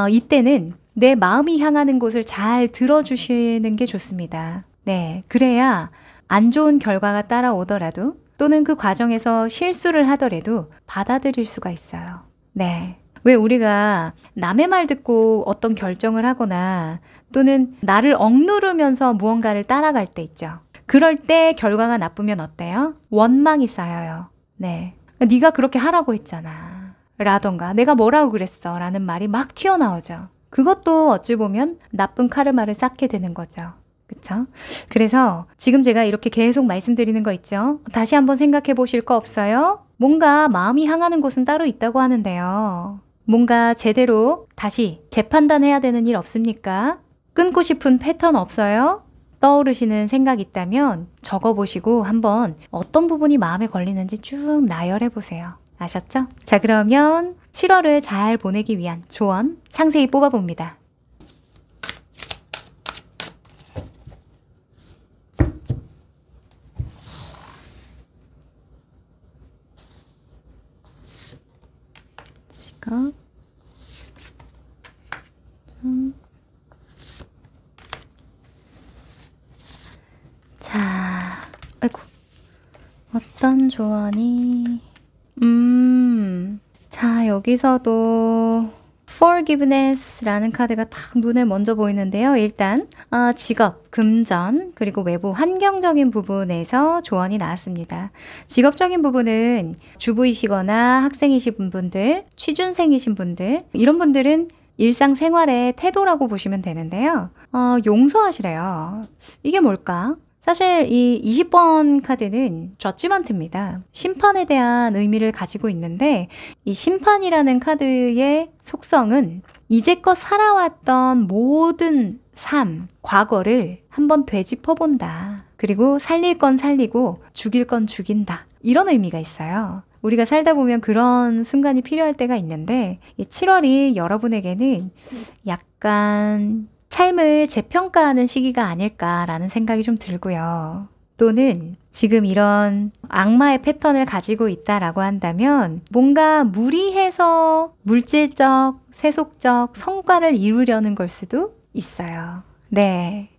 이때는 내 마음이 향하는 곳을 잘 들어주시는 게 좋습니다. 네, 그래야 안 좋은 결과가 따라오더라도 또는 그 과정에서 실수를 하더라도 받아들일 수가 있어요. 네. 왜 우리가 남의 말 듣고 어떤 결정을 하거나 또는 나를 억누르면서 무언가를 따라갈 때 있죠. 그럴 때 결과가 나쁘면 어때요? 원망이 쌓여요. 네. 네가 그렇게 하라고 했잖아. 라던가 내가 뭐라고 그랬어 라는 말이 막 튀어나오죠. 그것도 어찌 보면 나쁜 카르마를 쌓게 되는 거죠. 그쵸? 그래서 지금 제가 이렇게 계속 말씀드리는 거 있죠? 다시 한번 생각해 보실 거 없어요? 뭔가 마음이 향하는 곳은 따로 있다고 하는데요. 뭔가 제대로 다시 재판단해야 되는 일 없습니까? 끊고 싶은 패턴 없어요? 떠오르시는 생각 있다면 적어보시고 한번 어떤 부분이 마음에 걸리는지 쭉 나열해 보세요. 아셨죠? 자, 그러면 7월을 잘 보내기 위한 조언 상세히 뽑아봅니다. 지금 자, 아이고, 어떤 조언이 자, 여기서도 forgiveness라는 카드가 딱 눈에 먼저 보이는데요. 일단 직업, 금전, 그리고 외부 환경적인 부분에서 조언이 나왔습니다. 직업적인 부분은 주부이시거나 학생이신 분들, 취준생이신 분들, 이런 분들은 일상생활의 태도라고 보시면 되는데요. 용서하시래요. 이게 뭘까? 사실 이 20번 카드는 저지먼트입니다. 심판에 대한 의미를 가지고 있는데 이 심판이라는 카드의 속성은 이제껏 살아왔던 모든 삶, 과거를 한번 되짚어 본다. 그리고 살릴 건 살리고 죽일 건 죽인다. 이런 의미가 있어요. 우리가 살다 보면 그런 순간이 필요할 때가 있는데 이 7월이 여러분에게는 약간 삶을 재평가하는 시기가 아닐까라는 생각이 좀 들고요. 또는 지금 이런 악마의 패턴을 가지고 있다라고 한다면 뭔가 무리해서 물질적, 세속적 성과를 이루려는 걸 수도 있어요. 네.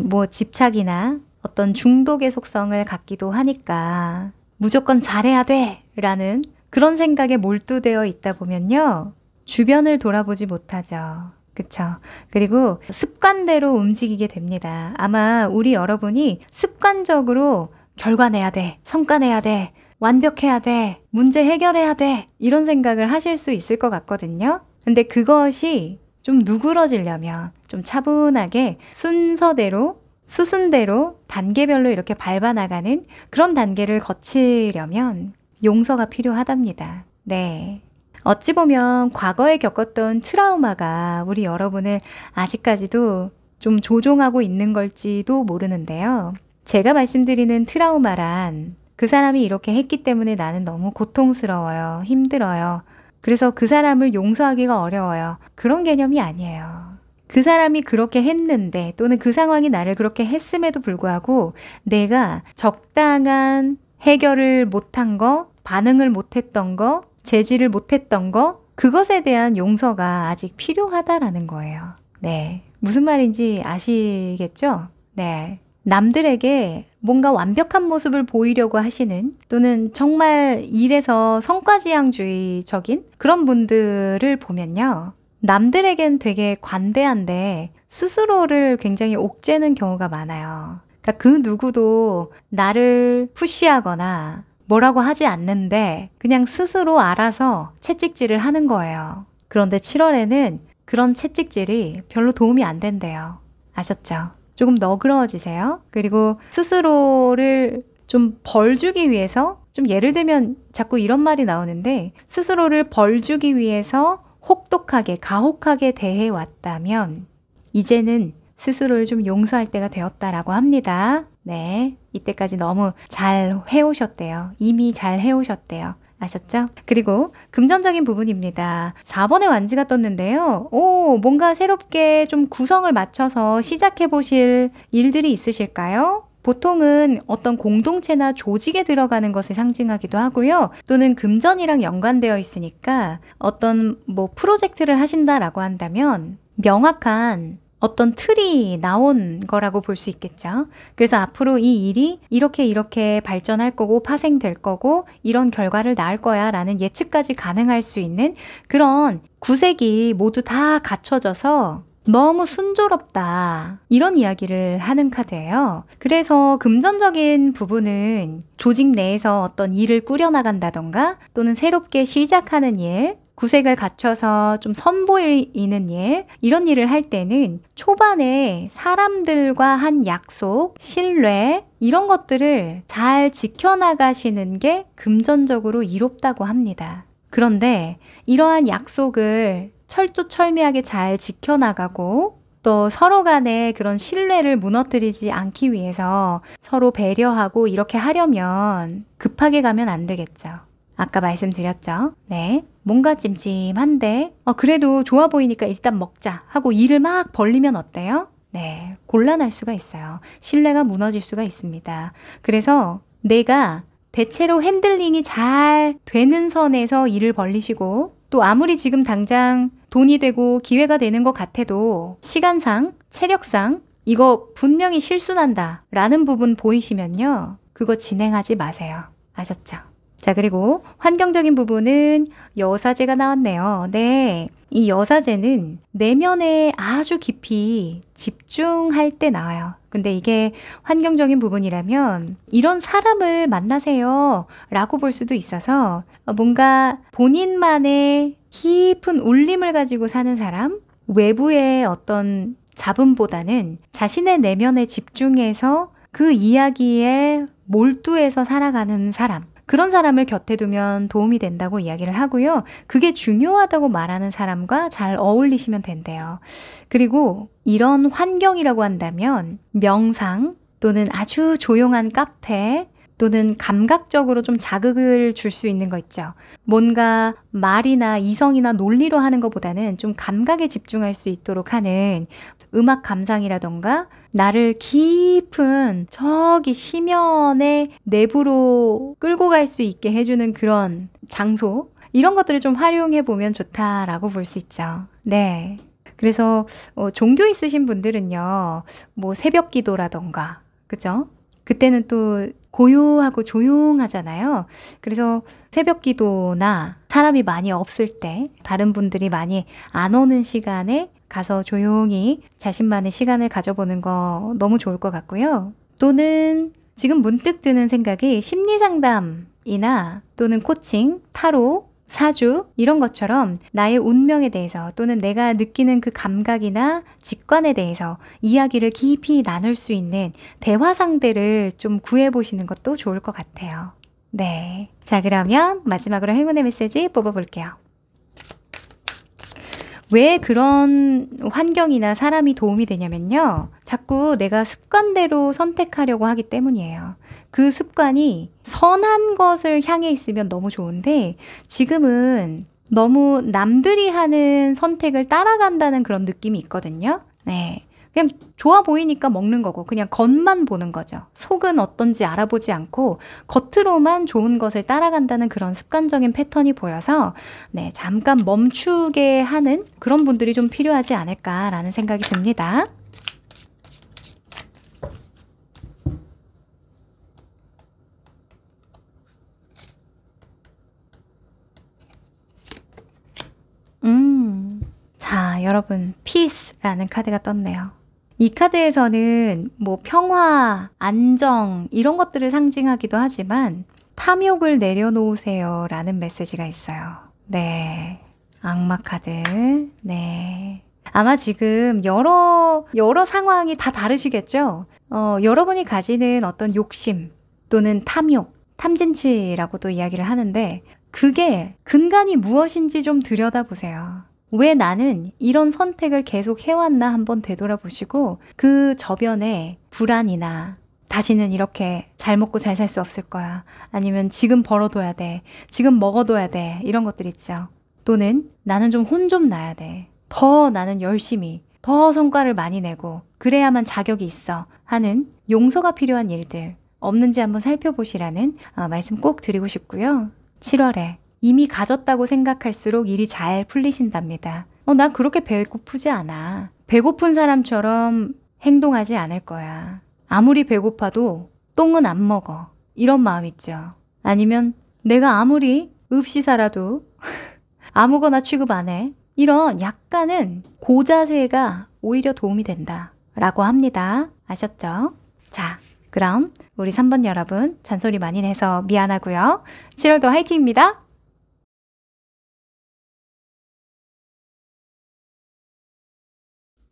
뭐 집착이나 어떤 중독의 속성을 갖기도 하니까 무조건 잘해야 돼! 라는 그런 생각에 몰두되어 있다 보면요. 주변을 돌아보지 못하죠. 그쵸? 그리고 습관대로 움직이게 됩니다. 아마 우리 여러분이 습관적으로 결과 내야 돼, 성과 내야 돼, 완벽해야 돼, 문제 해결해야 돼, 이런 생각을 하실 수 있을 것 같거든요. 근데 그것이 좀 누그러지려면 좀 차분하게 순서대로, 수순대로, 단계별로 이렇게 밟아나가는 그런 단계를 거치려면 용서가 필요하답니다. 네. 어찌 보면 과거에 겪었던 트라우마가 우리 여러분을 아직까지도 좀 조종하고 있는 걸지도 모르는데요. 제가 말씀드리는 트라우마란 그 사람이 이렇게 했기 때문에 나는 너무 고통스러워요. 힘들어요. 그래서 그 사람을 용서하기가 어려워요. 그런 개념이 아니에요. 그 사람이 그렇게 했는데 또는 그 상황이 나를 그렇게 했음에도 불구하고 내가 적당한 해결을 못한 거, 반응을 못했던 거, 제지를 못했던 거, 그것에 대한 용서가 아직 필요하다라는 거예요. 네. 무슨 말인지 아시겠죠? 네. 남들에게 뭔가 완벽한 모습을 보이려고 하시는 또는 정말 일에서 성과지향주의적인 그런 분들을 보면요. 남들에겐 되게 관대한데 스스로를 굉장히 옥죄는 경우가 많아요. 그러니까 그 누구도 나를 푸시하거나 뭐라고 하지 않는데 그냥 스스로 알아서 채찍질을 하는 거예요. 그런데 7월에는 그런 채찍질이 별로 도움이 안 된대요. 아셨죠? 조금 너그러워지세요. 그리고 스스로를 좀 벌 주기 위해서, 좀 예를 들면 자꾸 이런 말이 나오는데, 스스로를 벌 주기 위해서 혹독하게, 가혹하게 대해왔다면 이제는 스스로를 좀 용서할 때가 되었다라고 합니다. 네, 이때까지 너무 잘 해오셨대요. 이미 잘 해오셨대요. 아셨죠? 그리고 금전적인 부분입니다. 4번의 완지가 떴는데요. 뭔가 새롭게 좀 구성을 맞춰서 시작해 보실 일들이 있으실까요? 보통은 어떤 공동체나 조직에 들어가는 것을 상징하기도 하고요. 또는 금전이랑 연관되어 있으니까 어떤 프로젝트를 하신다라고 한다면 명확한 어떤 틀이 나온 거라고 볼 수 있겠죠. 그래서 앞으로 이 일이 이렇게 발전할 거고 파생될 거고 이런 결과를 낳을 거야 라는 예측까지 가능할 수 있는 그런 구색이 모두 다 갖춰져서 너무 순조롭다, 이런 이야기를 하는 카드예요. 그래서 금전적인 부분은 조직 내에서 어떤 일을 꾸려나간다던가 또는 새롭게 시작하는 일, 구색을 갖춰서 좀 선보이는 일, 이런 일을 할 때는 초반에 사람들과 한 약속, 신뢰, 이런 것들을 잘 지켜나가시는 게 금전적으로 이롭다고 합니다. 그런데 이러한 약속을 철두철미하게 잘 지켜나가고 또 서로 간의 그런 신뢰를 무너뜨리지 않기 위해서 서로 배려하고 이렇게 하려면 급하게 가면 안 되겠죠. 아까 말씀드렸죠. 네. 뭔가 찜찜한데 그래도 좋아 보이니까 일단 먹자 하고 일을 막 벌리면 어때요? 네. 곤란할 수가 있어요. 신뢰가 무너질 수가 있습니다. 그래서 내가 대체로 핸들링이 잘 되는 선에서 일을 벌리시고 또 아무리 지금 당장 돈이 되고 기회가 되는 것 같아도 시간상, 체력상 이거 분명히 실수난다 라는 부분 보이시면요. 그거 진행하지 마세요. 아셨죠? 자, 그리고 환경적인 부분은 여사제가 나왔네요. 네, 이 여사제는 내면에 아주 깊이 집중할 때 나와요. 근데 이게 환경적인 부분이라면 이런 사람을 만나세요 라고 볼 수도 있어서 뭔가 본인만의 깊은 울림을 가지고 사는 사람, 외부의 어떤 잡음보다는 자신의 내면에 집중해서 그 이야기에 몰두해서 살아가는 사람, 그런 사람을 곁에 두면 도움이 된다고 이야기를 하고요. 그게 중요하다고 말하는 사람과 잘 어울리시면 된대요. 그리고 이런 환경이라고 한다면 명상 또는 아주 조용한 카페 또는 감각적으로 좀 자극을 줄 수 있는 거 있죠. 뭔가 말이나 이성이나 논리로 하는 것보다는 좀 감각에 집중할 수 있도록 하는 음악 감상이라던가 나를 깊은 저기 심연의 내부로 끌고 갈 수 있게 해주는 그런 장소, 이런 것들을 좀 활용해 보면 좋다라고 볼 수 있죠. 네. 그래서 종교 있으신 분들은요, 새벽 기도라던가, 그죠? 그때는 또 고요하고 조용하잖아요. 그래서 새벽 기도나 사람이 많이 없을 때, 다른 분들이 많이 안 오는 시간에 가서 조용히 자신만의 시간을 가져보는 거 너무 좋을 것 같고요. 또는 지금 문득 드는 생각이 심리상담이나 또는 코칭, 타로, 사주 이런 것처럼 나의 운명에 대해서 또는 내가 느끼는 그 감각이나 직관에 대해서 이야기를 깊이 나눌 수 있는 대화 상대를 좀 구해보시는 것도 좋을 것 같아요. 네. 자, 그러면 마지막으로 행운의 메시지 뽑아볼게요. 왜 그런 환경이나 사람이 도움이 되냐면요. 자꾸 내가 습관대로 선택하려고 하기 때문이에요. 그 습관이 선한 것을 향해 있으면 너무 좋은데 지금은 너무 남들이 하는 선택을 따라간다는 그런 느낌이 있거든요. 네. 그냥 좋아 보이니까 먹는 거고 그냥 겉만 보는 거죠. 속은 어떤지 알아보지 않고 겉으로만 좋은 것을 따라간다는 그런 습관적인 패턴이 보여서 네, 잠깐 멈추게 하는 그런 분들이 좀 필요하지 않을까라는 생각이 듭니다. 자, 여러분, Peace라는 카드가 떴네요. 이 카드에서는 뭐 평화, 안정 이런 것들을 상징하기도 하지만 탐욕을 내려놓으세요 라는 메시지가 있어요. 네, 악마 카드. 네, 아마 지금 여러 상황이 다 다르시겠죠? 여러분이 가지는 어떤 욕심 또는 탐욕, 탐진치라고도 이야기를 하는데 그게 근간이 무엇인지 좀 들여다보세요. 왜 나는 이런 선택을 계속 해왔나 한번 되돌아보시고 그 저변에 불안이나 다시는 이렇게 잘 먹고 잘 살 수 없을 거야. 아니면 지금 벌어둬야 돼. 지금 먹어둬야 돼. 이런 것들 있죠. 또는 나는 좀 혼 좀 나야 돼. 더 나는 열심히, 더 성과를 많이 내고 그래야만 자격이 있어 하는 용서가 필요한 일들 없는지 한번 살펴보시라는 말씀 꼭 드리고 싶고요. 7월에 이미 가졌다고 생각할수록 일이 잘 풀리신답니다. 난 그렇게 배고프지 않아. 배고픈 사람처럼 행동하지 않을 거야. 아무리 배고파도 똥은 안 먹어. 이런 마음 있죠. 아니면 내가 아무리 없이 살아도 아무거나 취급 안 해. 이런 약간은 고자세가 오히려 도움이 된다 라고 합니다. 아셨죠? 자, 그럼 우리 3번 여러분 잔소리 많이 내서 미안하고요. 7월도 화이팅입니다.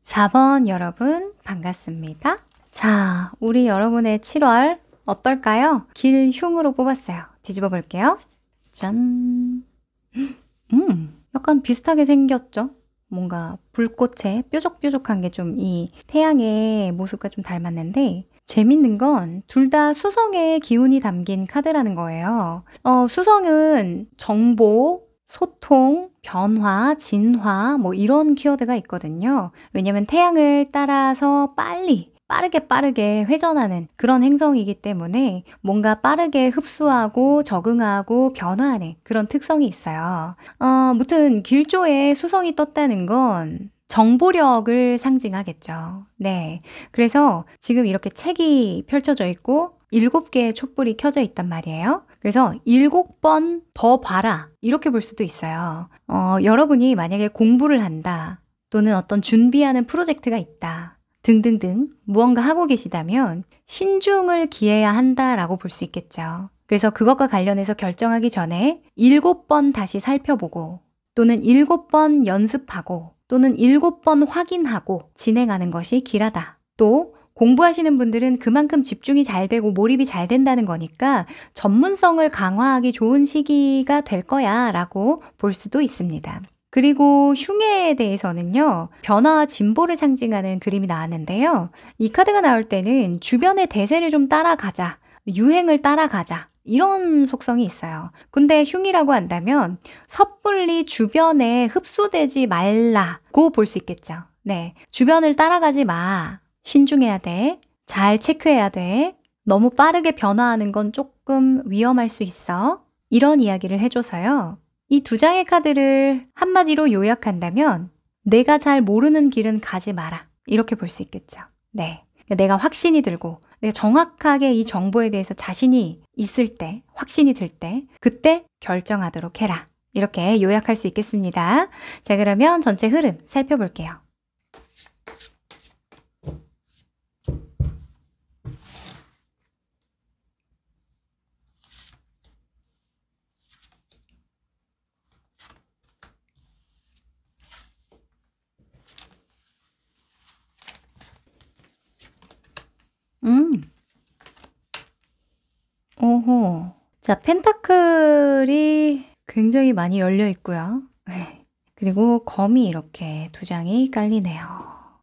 4번 여러분 반갑습니다. 자, 우리 여러분의 7월 어떨까요? 길흉으로 뽑았어요. 뒤집어 볼게요. 짠. 약간 비슷하게 생겼죠? 뭔가 불꽃에 뾰족뾰족한 게 좀 이 태양의 모습과 좀 닮았는데 재밌는 건 둘 다 수성의 기운이 담긴 카드라는 거예요. 수성은 정보, 소통, 변화, 진화 뭐 이런 키워드가 있거든요. 왜냐면 태양을 따라서 빠르게 회전하는 그런 행성이기 때문에 뭔가 빠르게 흡수하고 적응하고 변화하는 그런 특성이 있어요. 무튼 길조에 수성이 떴다는 건 정보력을 상징하겠죠. 네. 그래서 지금 이렇게 책이 펼쳐져 있고 7개의 촛불이 켜져 있단 말이에요. 그래서 7번 더 봐라 이렇게 볼 수도 있어요. 여러분이 만약에 공부를 한다 또는 어떤 준비하는 프로젝트가 있다 등등등 무언가 하고 계시다면 신중을 기해야 한다라고 볼 수 있겠죠. 그래서 그것과 관련해서 결정하기 전에 7번 다시 살펴보고 또는 7번 연습하고 또는 7번 확인하고 진행하는 것이 길하다. 또 공부하시는 분들은 그만큼 집중이 잘 되고 몰입이 잘 된다는 거니까 전문성을 강화하기 좋은 시기가 될 거야 라고 볼 수도 있습니다. 그리고 흉해에 대해서는요. 변화와 진보를 상징하는 그림이 나왔는데요. 이 카드가 나올 때는 주변의 대세를 좀 따라가자. 유행을 따라가자. 이런 속성이 있어요. 근데 흉이라고 한다면 섣불리 주변에 흡수되지 말라고 볼 수 있겠죠. 네, 주변을 따라가지 마. 신중해야 돼. 잘 체크해야 돼. 너무 빠르게 변화하는 건 조금 위험할 수 있어. 이런 이야기를 해줘서요. 이 두 장의 카드를 한마디로 요약한다면 내가 잘 모르는 길은 가지 마라. 이렇게 볼 수 있겠죠. 네, 내가 확신이 들고 내가 정확하게 이 정보에 대해서 자신이 있을 때, 확신이 들 때, 그때 결정하도록 해라. 이렇게 요약할 수 있겠습니다. 자, 그러면 전체 흐름 살펴볼게요. 오호. 자, 펜타클이 굉장히 많이 열려 있고요. 그리고 검이 이렇게 2장이 깔리네요.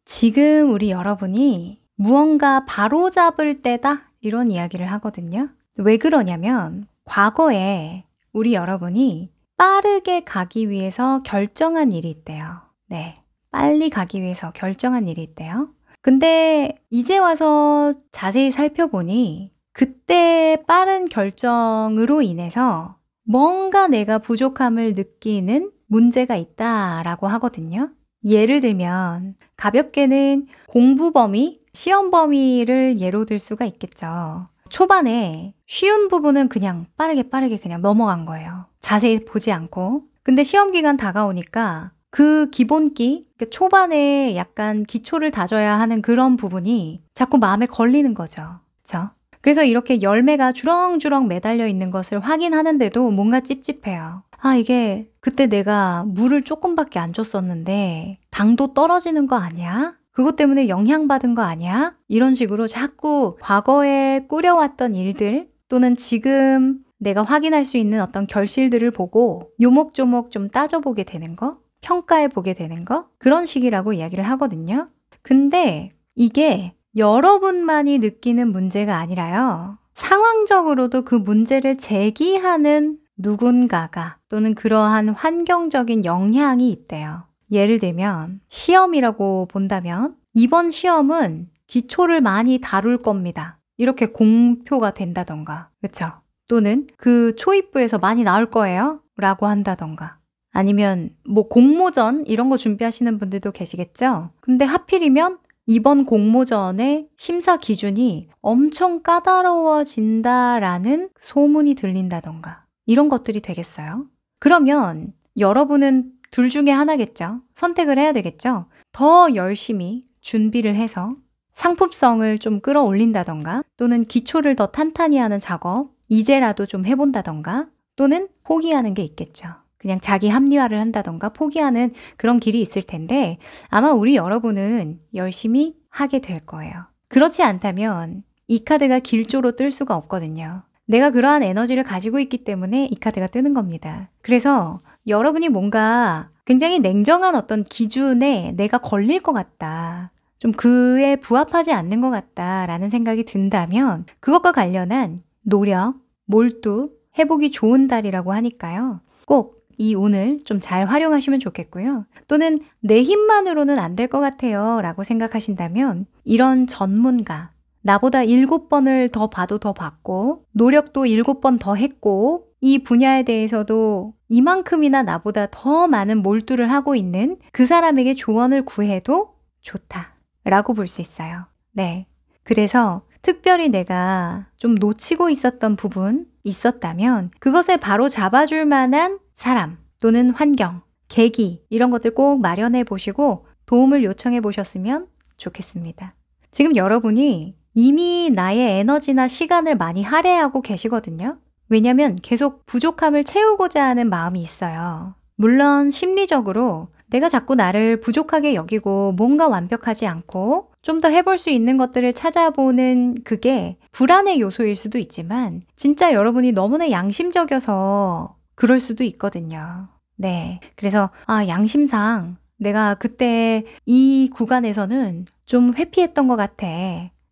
지금 우리 여러분이 무언가 바로잡을 때다 이런 이야기를 하거든요. 왜 그러냐면 과거에 우리 여러분이 빠르게 가기 위해서 결정한 일이 있대요. 네, 빨리 가기 위해서 결정한 일이 있대요. 근데 이제 와서 자세히 살펴보니 그때 빠른 결정으로 인해서 뭔가 내가 부족함을 느끼는 문제가 있다라고 하거든요. 예를 들면 가볍게는 공부 범위, 시험 범위를 예로 들 수가 있겠죠. 초반에 쉬운 부분은 그냥 빠르게 그냥 넘어간 거예요. 자세히 보지 않고. 근데 시험 기간 다가오니까 그 기본기, 초반에 약간 기초를 다져야 하는 그런 부분이 자꾸 마음에 걸리는 거죠. 그렇죠? 그래서 이렇게 열매가 주렁주렁 매달려 있는 것을 확인하는데도 뭔가 찝찝해요. 아, 이게 그때 내가 물을 조금밖에 안 줬었는데 당도 떨어지는 거 아니야? 그것 때문에 영향받은 거 아니야? 이런 식으로 자꾸 과거에 꾸려왔던 일들 또는 지금 내가 확인할 수 있는 어떤 결실들을 보고 요목조목 좀 따져보게 되는 거, 평가해보게 되는 거, 그런 식이라고 이야기를 하거든요. 근데 이게 여러분만이 느끼는 문제가 아니라요. 상황적으로도 그 문제를 제기하는 누군가가 또는 그러한 환경적인 영향이 있대요. 예를 들면 시험이라고 본다면 이번 시험은 기초를 많이 다룰 겁니다. 이렇게 공표가 된다던가, 그렇죠? 또는 그 초입부에서 많이 나올 거예요 라고 한다던가, 아니면 뭐 공모전 이런 거 준비하시는 분들도 계시겠죠? 근데 하필이면 이번 공모전의 심사 기준이 엄청 까다로워진다라는 소문이 들린다던가, 이런 것들이 되겠어요. 그러면 여러분은 둘 중에 하나겠죠. 선택을 해야 되겠죠. 더 열심히 준비를 해서 상품성을 좀 끌어올린다던가, 또는 기초를 더 탄탄히 하는 작업 이제라도 좀 해본다던가, 또는 포기하는 게 있겠죠. 그냥 자기 합리화를 한다던가 포기하는 그런 길이 있을 텐데 아마 우리 여러분은 열심히 하게 될 거예요. 그렇지 않다면 이 카드가 길조로 뜰 수가 없거든요. 내가 그러한 에너지를 가지고 있기 때문에 이 카드가 뜨는 겁니다. 그래서 여러분이 뭔가 굉장히 냉정한 어떤 기준에 내가 걸릴 것 같다, 좀 그에 부합하지 않는 것 같다라는 생각이 든다면 그것과 관련한 노력, 몰두 해보기 좋은 달이라고 하니까요. 꼭 이 운을 좀 잘 활용하시면 좋겠고요. 또는 내 힘만으로는 안 될 것 같아요 라고 생각하신다면 이런 전문가, 나보다 7번을 더 봐도 더 봤고 노력도 7번 더 했고 이 분야에 대해서도 이만큼이나 나보다 더 많은 몰두를 하고 있는 그 사람에게 조언을 구해도 좋다 라고 볼 수 있어요. 네, 그래서 특별히 내가 좀 놓치고 있었던 부분 있었다면 그것을 바로 잡아줄 만한 사람 또는 환경, 계기 이런 것들 꼭 마련해 보시고 도움을 요청해 보셨으면 좋겠습니다. 지금 여러분이 이미 나의 에너지나 시간을 많이 할애하고 계시거든요. 왜냐면 계속 부족함을 채우고자 하는 마음이 있어요. 물론 심리적으로 내가 자꾸 나를 부족하게 여기고 뭔가 완벽하지 않고 좀 더 해볼 수 있는 것들을 찾아보는 그게 불안의 요소일 수도 있지만 진짜 여러분이 너무나 양심적여서 그럴 수도 있거든요. 네, 그래서 양심상 내가 그때 이 구간에서는 좀 회피했던 것 같아.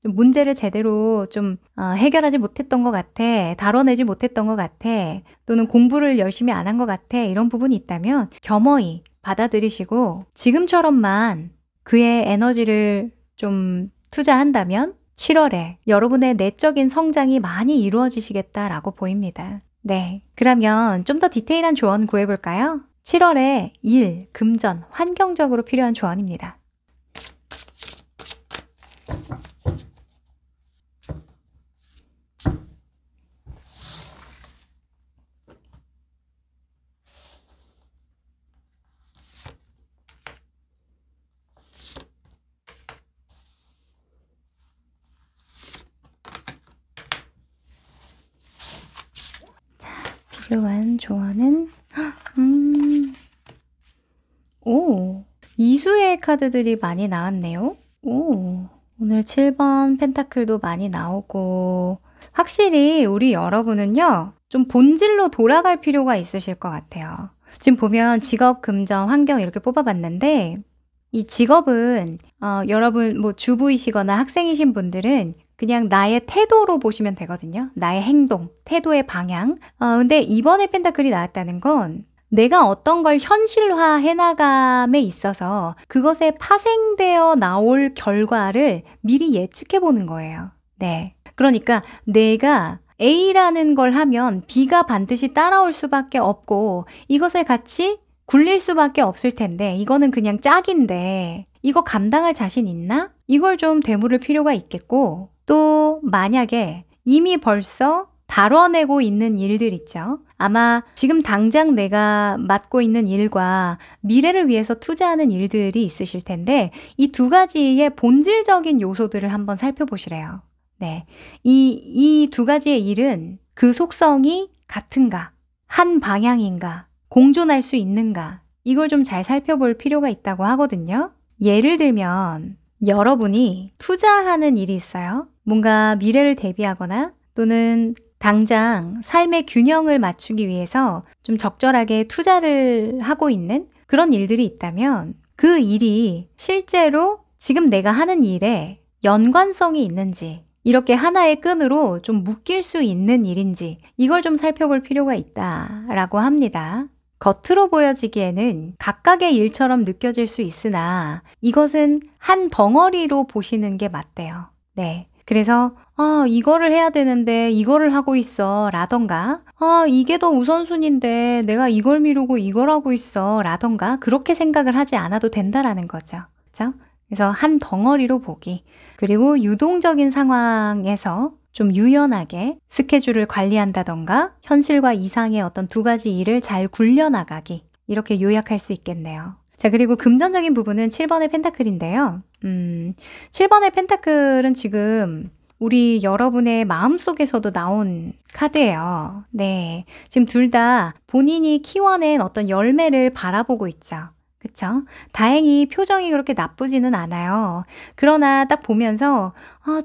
좀 문제를 제대로 좀 해결하지 못했던 것 같아. 다뤄내지 못했던 것 같아. 또는 공부를 열심히 안 한 것 같아. 이런 부분이 있다면 겸허히 받아들이시고 지금처럼만 그의 에너지를 좀 투자한다면 7월에 여러분의 내적인 성장이 많이 이루어지시겠다라고 보입니다. 네, 그러면 좀 더 디테일한 조언 구해볼까요? 7월에 일, 금전, 환경적으로 필요한 조언입니다. 필요한 조언은 오, 이수의 카드들이 많이 나왔네요. 오, 오늘 7번 펜타클도 많이 나오고 확실히 우리 여러분은요. 좀 본질로 돌아갈 필요가 있으실 것 같아요. 지금 보면 직업, 금전, 환경 이렇게 뽑아봤는데 이 직업은 여러분 뭐 주부이시거나 학생이신 분들은 그냥 나의 태도로 보시면 되거든요. 나의 행동, 태도의 방향. 근데 이번에 펜타클이 나왔다는 건 내가 어떤 걸 현실화해 나감에 있어서 그것에 파생되어 나올 결과를 미리 예측해 보는 거예요. 네. 그러니까 내가 A라는 걸 하면 B가 반드시 따라올 수밖에 없고 이것을 같이 굴릴 수밖에 없을 텐데 이거는 그냥 짝인데 이거 감당할 자신 있나? 이걸 좀 되물을 필요가 있겠고 또 만약에 이미 벌써 다뤄내고 있는 일들 있죠. 아마 지금 당장 내가 맡고 있는 일과 미래를 위해서 투자하는 일들이 있으실 텐데 이 두 가지의 본질적인 요소들을 한번 살펴보시래요. 네. 이 두 가지의 일은 그 속성이 같은가? 한 방향인가? 공존할 수 있는가? 이걸 좀 잘 살펴볼 필요가 있다고 하거든요. 예를 들면 여러분이 투자하는 일이 있어요. 뭔가 미래를 대비하거나 또는 당장 삶의 균형을 맞추기 위해서 좀 적절하게 투자를 하고 있는 그런 일들이 있다면 그 일이 실제로 지금 내가 하는 일에 연관성이 있는지 이렇게 하나의 끈으로 좀 묶일 수 있는 일인지 이걸 좀 살펴볼 필요가 있다라고 합니다. 겉으로 보여지기에는 각각의 일처럼 느껴질 수 있으나 이것은 한 덩어리로 보시는 게 맞대요. 네. 그래서 이거를 해야 되는데 이거를 하고 있어 라던가 이게 더 우선순위인데 내가 이걸 미루고 이걸 하고 있어 라던가 그렇게 생각을 하지 않아도 된다라는 거죠. 그렇죠? 그래서 한 덩어리로 보기 그리고 유동적인 상황에서 좀 유연하게 스케줄을 관리한다던가 현실과 이상의 어떤 두 가지 일을 잘 굴려나가기 이렇게 요약할 수 있겠네요. 자 그리고 금전적인 부분은 7번의 펜타클인데요. 7번의 펜타클은 지금 우리 여러분의 마음속에서도 나온 카드예요. 네, 지금 둘 다 본인이 키워낸 어떤 열매를 바라보고 있죠. 그쵸? 다행히 표정이 그렇게 나쁘지는 않아요. 그러나 딱 보면서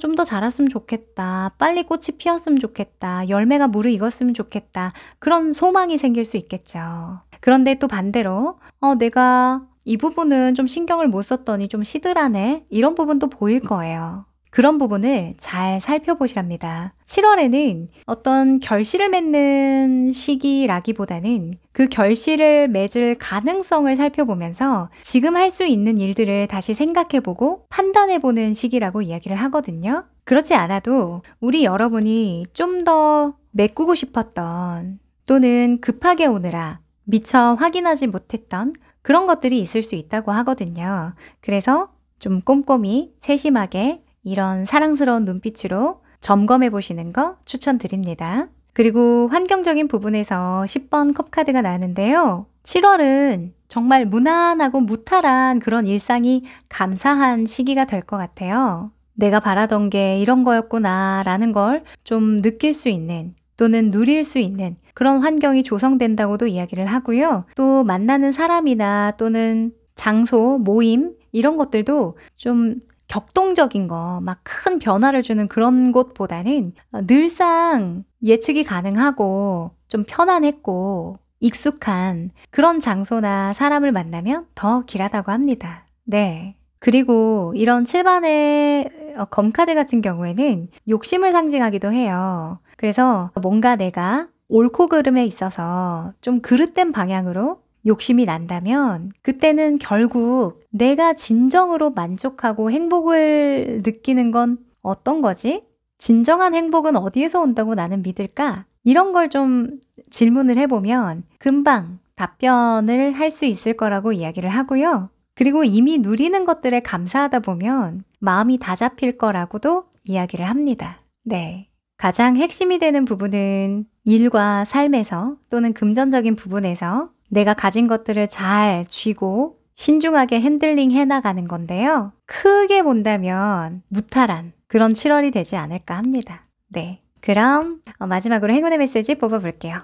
좀 더 자랐으면 좋겠다. 빨리 꽃이 피었으면 좋겠다. 열매가 무르익었으면 좋겠다. 그런 소망이 생길 수 있겠죠. 그런데 또 반대로 내가 이 부분은 좀 신경을 못 썼더니 좀 시들하네. 이런 부분도 보일 거예요. 그런 부분을 잘 살펴보시랍니다. 7월에는 어떤 결실을 맺는 시기라기보다는 그 결실을 맺을 가능성을 살펴보면서 지금 할 수 있는 일들을 다시 생각해보고 판단해보는 시기라고 이야기를 하거든요. 그렇지 않아도 우리 여러분이 좀 더 메꾸고 싶었던 또는 급하게 오느라 미처 확인하지 못했던 그런 것들이 있을 수 있다고 하거든요. 그래서 좀 꼼꼼히 세심하게 이런 사랑스러운 눈빛으로 점검해 보시는 거 추천드립니다. 그리고 환경적인 부분에서 10번 컵카드가 나는데요. 7월은 정말 무난하고 무탈한 그런 일상이 감사한 시기가 될 것 같아요. 내가 바라던 게 이런 거였구나 라는 걸 좀 느낄 수 있는 또는 누릴 수 있는 그런 환경이 조성된다고도 이야기를 하고요. 또 만나는 사람이나 또는 장소, 모임 이런 것들도 좀 격동적인 거, 막 큰 변화를 주는 그런 곳보다는 늘상 예측이 가능하고 좀 편안했고 익숙한 그런 장소나 사람을 만나면 더 길하다고 합니다. 네. 그리고 이런 7번의 검카드 같은 경우에는 욕심을 상징하기도 해요. 그래서 뭔가 내가 옳고 그름에 있어서 좀 그릇된 방향으로 욕심이 난다면 그때는 결국 내가 진정으로 만족하고 행복을 느끼는 건 어떤 거지? 진정한 행복은 어디에서 온다고 나는 믿을까? 이런 걸 좀 질문을 해보면 금방 답변을 할 수 있을 거라고 이야기를 하고요. 그리고 이미 누리는 것들에 감사하다 보면 마음이 다 잡힐 거라고도 이야기를 합니다. 네. 가장 핵심이 되는 부분은 일과 삶에서 또는 금전적인 부분에서 내가 가진 것들을 잘 쥐고 신중하게 핸들링 해나가는 건데요. 크게 본다면 무탈한 그런 7월이 되지 않을까 합니다. 네, 그럼 마지막으로 행운의 메시지 뽑아볼게요.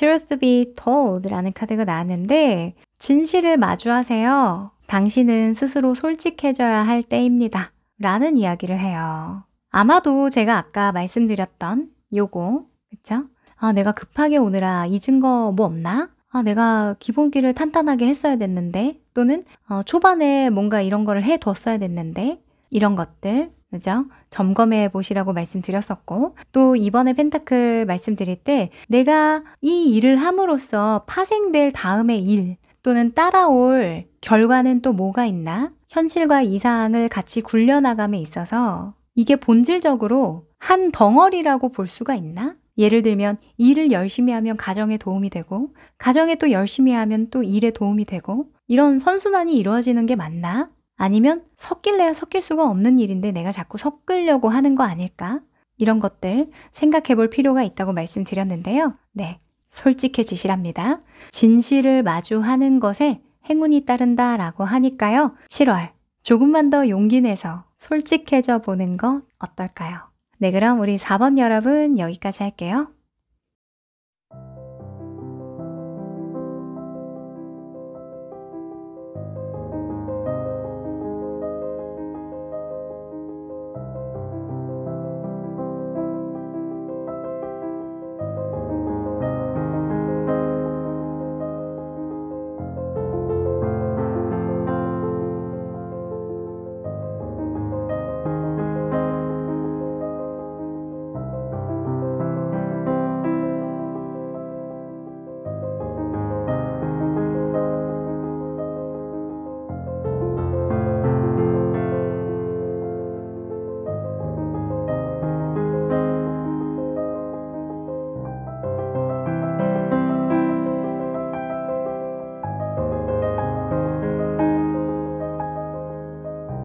Truth be told 라는 카드가 나왔는데 진실을 마주하세요. 당신은 스스로 솔직해져야 할 때입니다. 라는 이야기를 해요. 아마도 제가 아까 말씀드렸던 요거, 그쵸? 아, 내가 급하게 오느라 잊은 거 뭐 없나? 아, 내가 기본기를 탄탄하게 했어야 됐는데, 또는 초반에 뭔가 이런 거를 해뒀어야 됐는데, 이런 것들, 그죠? 점검해 보시라고 말씀드렸었고, 또 이번에 펜타클 말씀드릴 때 내가 이 일을 함으로써 파생될 다음의 일 또는 따라올 결과는 또 뭐가 있나? 현실과 이상을 같이 굴려나감에 있어서 이게 본질적으로 한 덩어리라고 볼 수가 있나? 예를 들면 일을 열심히 하면 가정에 도움이 되고 가정에 또 열심히 하면 또 일에 도움이 되고 이런 선순환이 이루어지는 게 맞나? 아니면 섞일래야 섞일 수가 없는 일인데 내가 자꾸 섞으려고 하는 거 아닐까? 이런 것들 생각해 볼 필요가 있다고 말씀드렸는데요. 네, 솔직해지시랍니다. 진실을 마주하는 것에 행운이 따른다 라고 하니까요. 7월 조금만 더 용기 내서 솔직해져 보는 거 어떨까요? 네, 그럼 우리 4번 여러분 여기까지 할게요.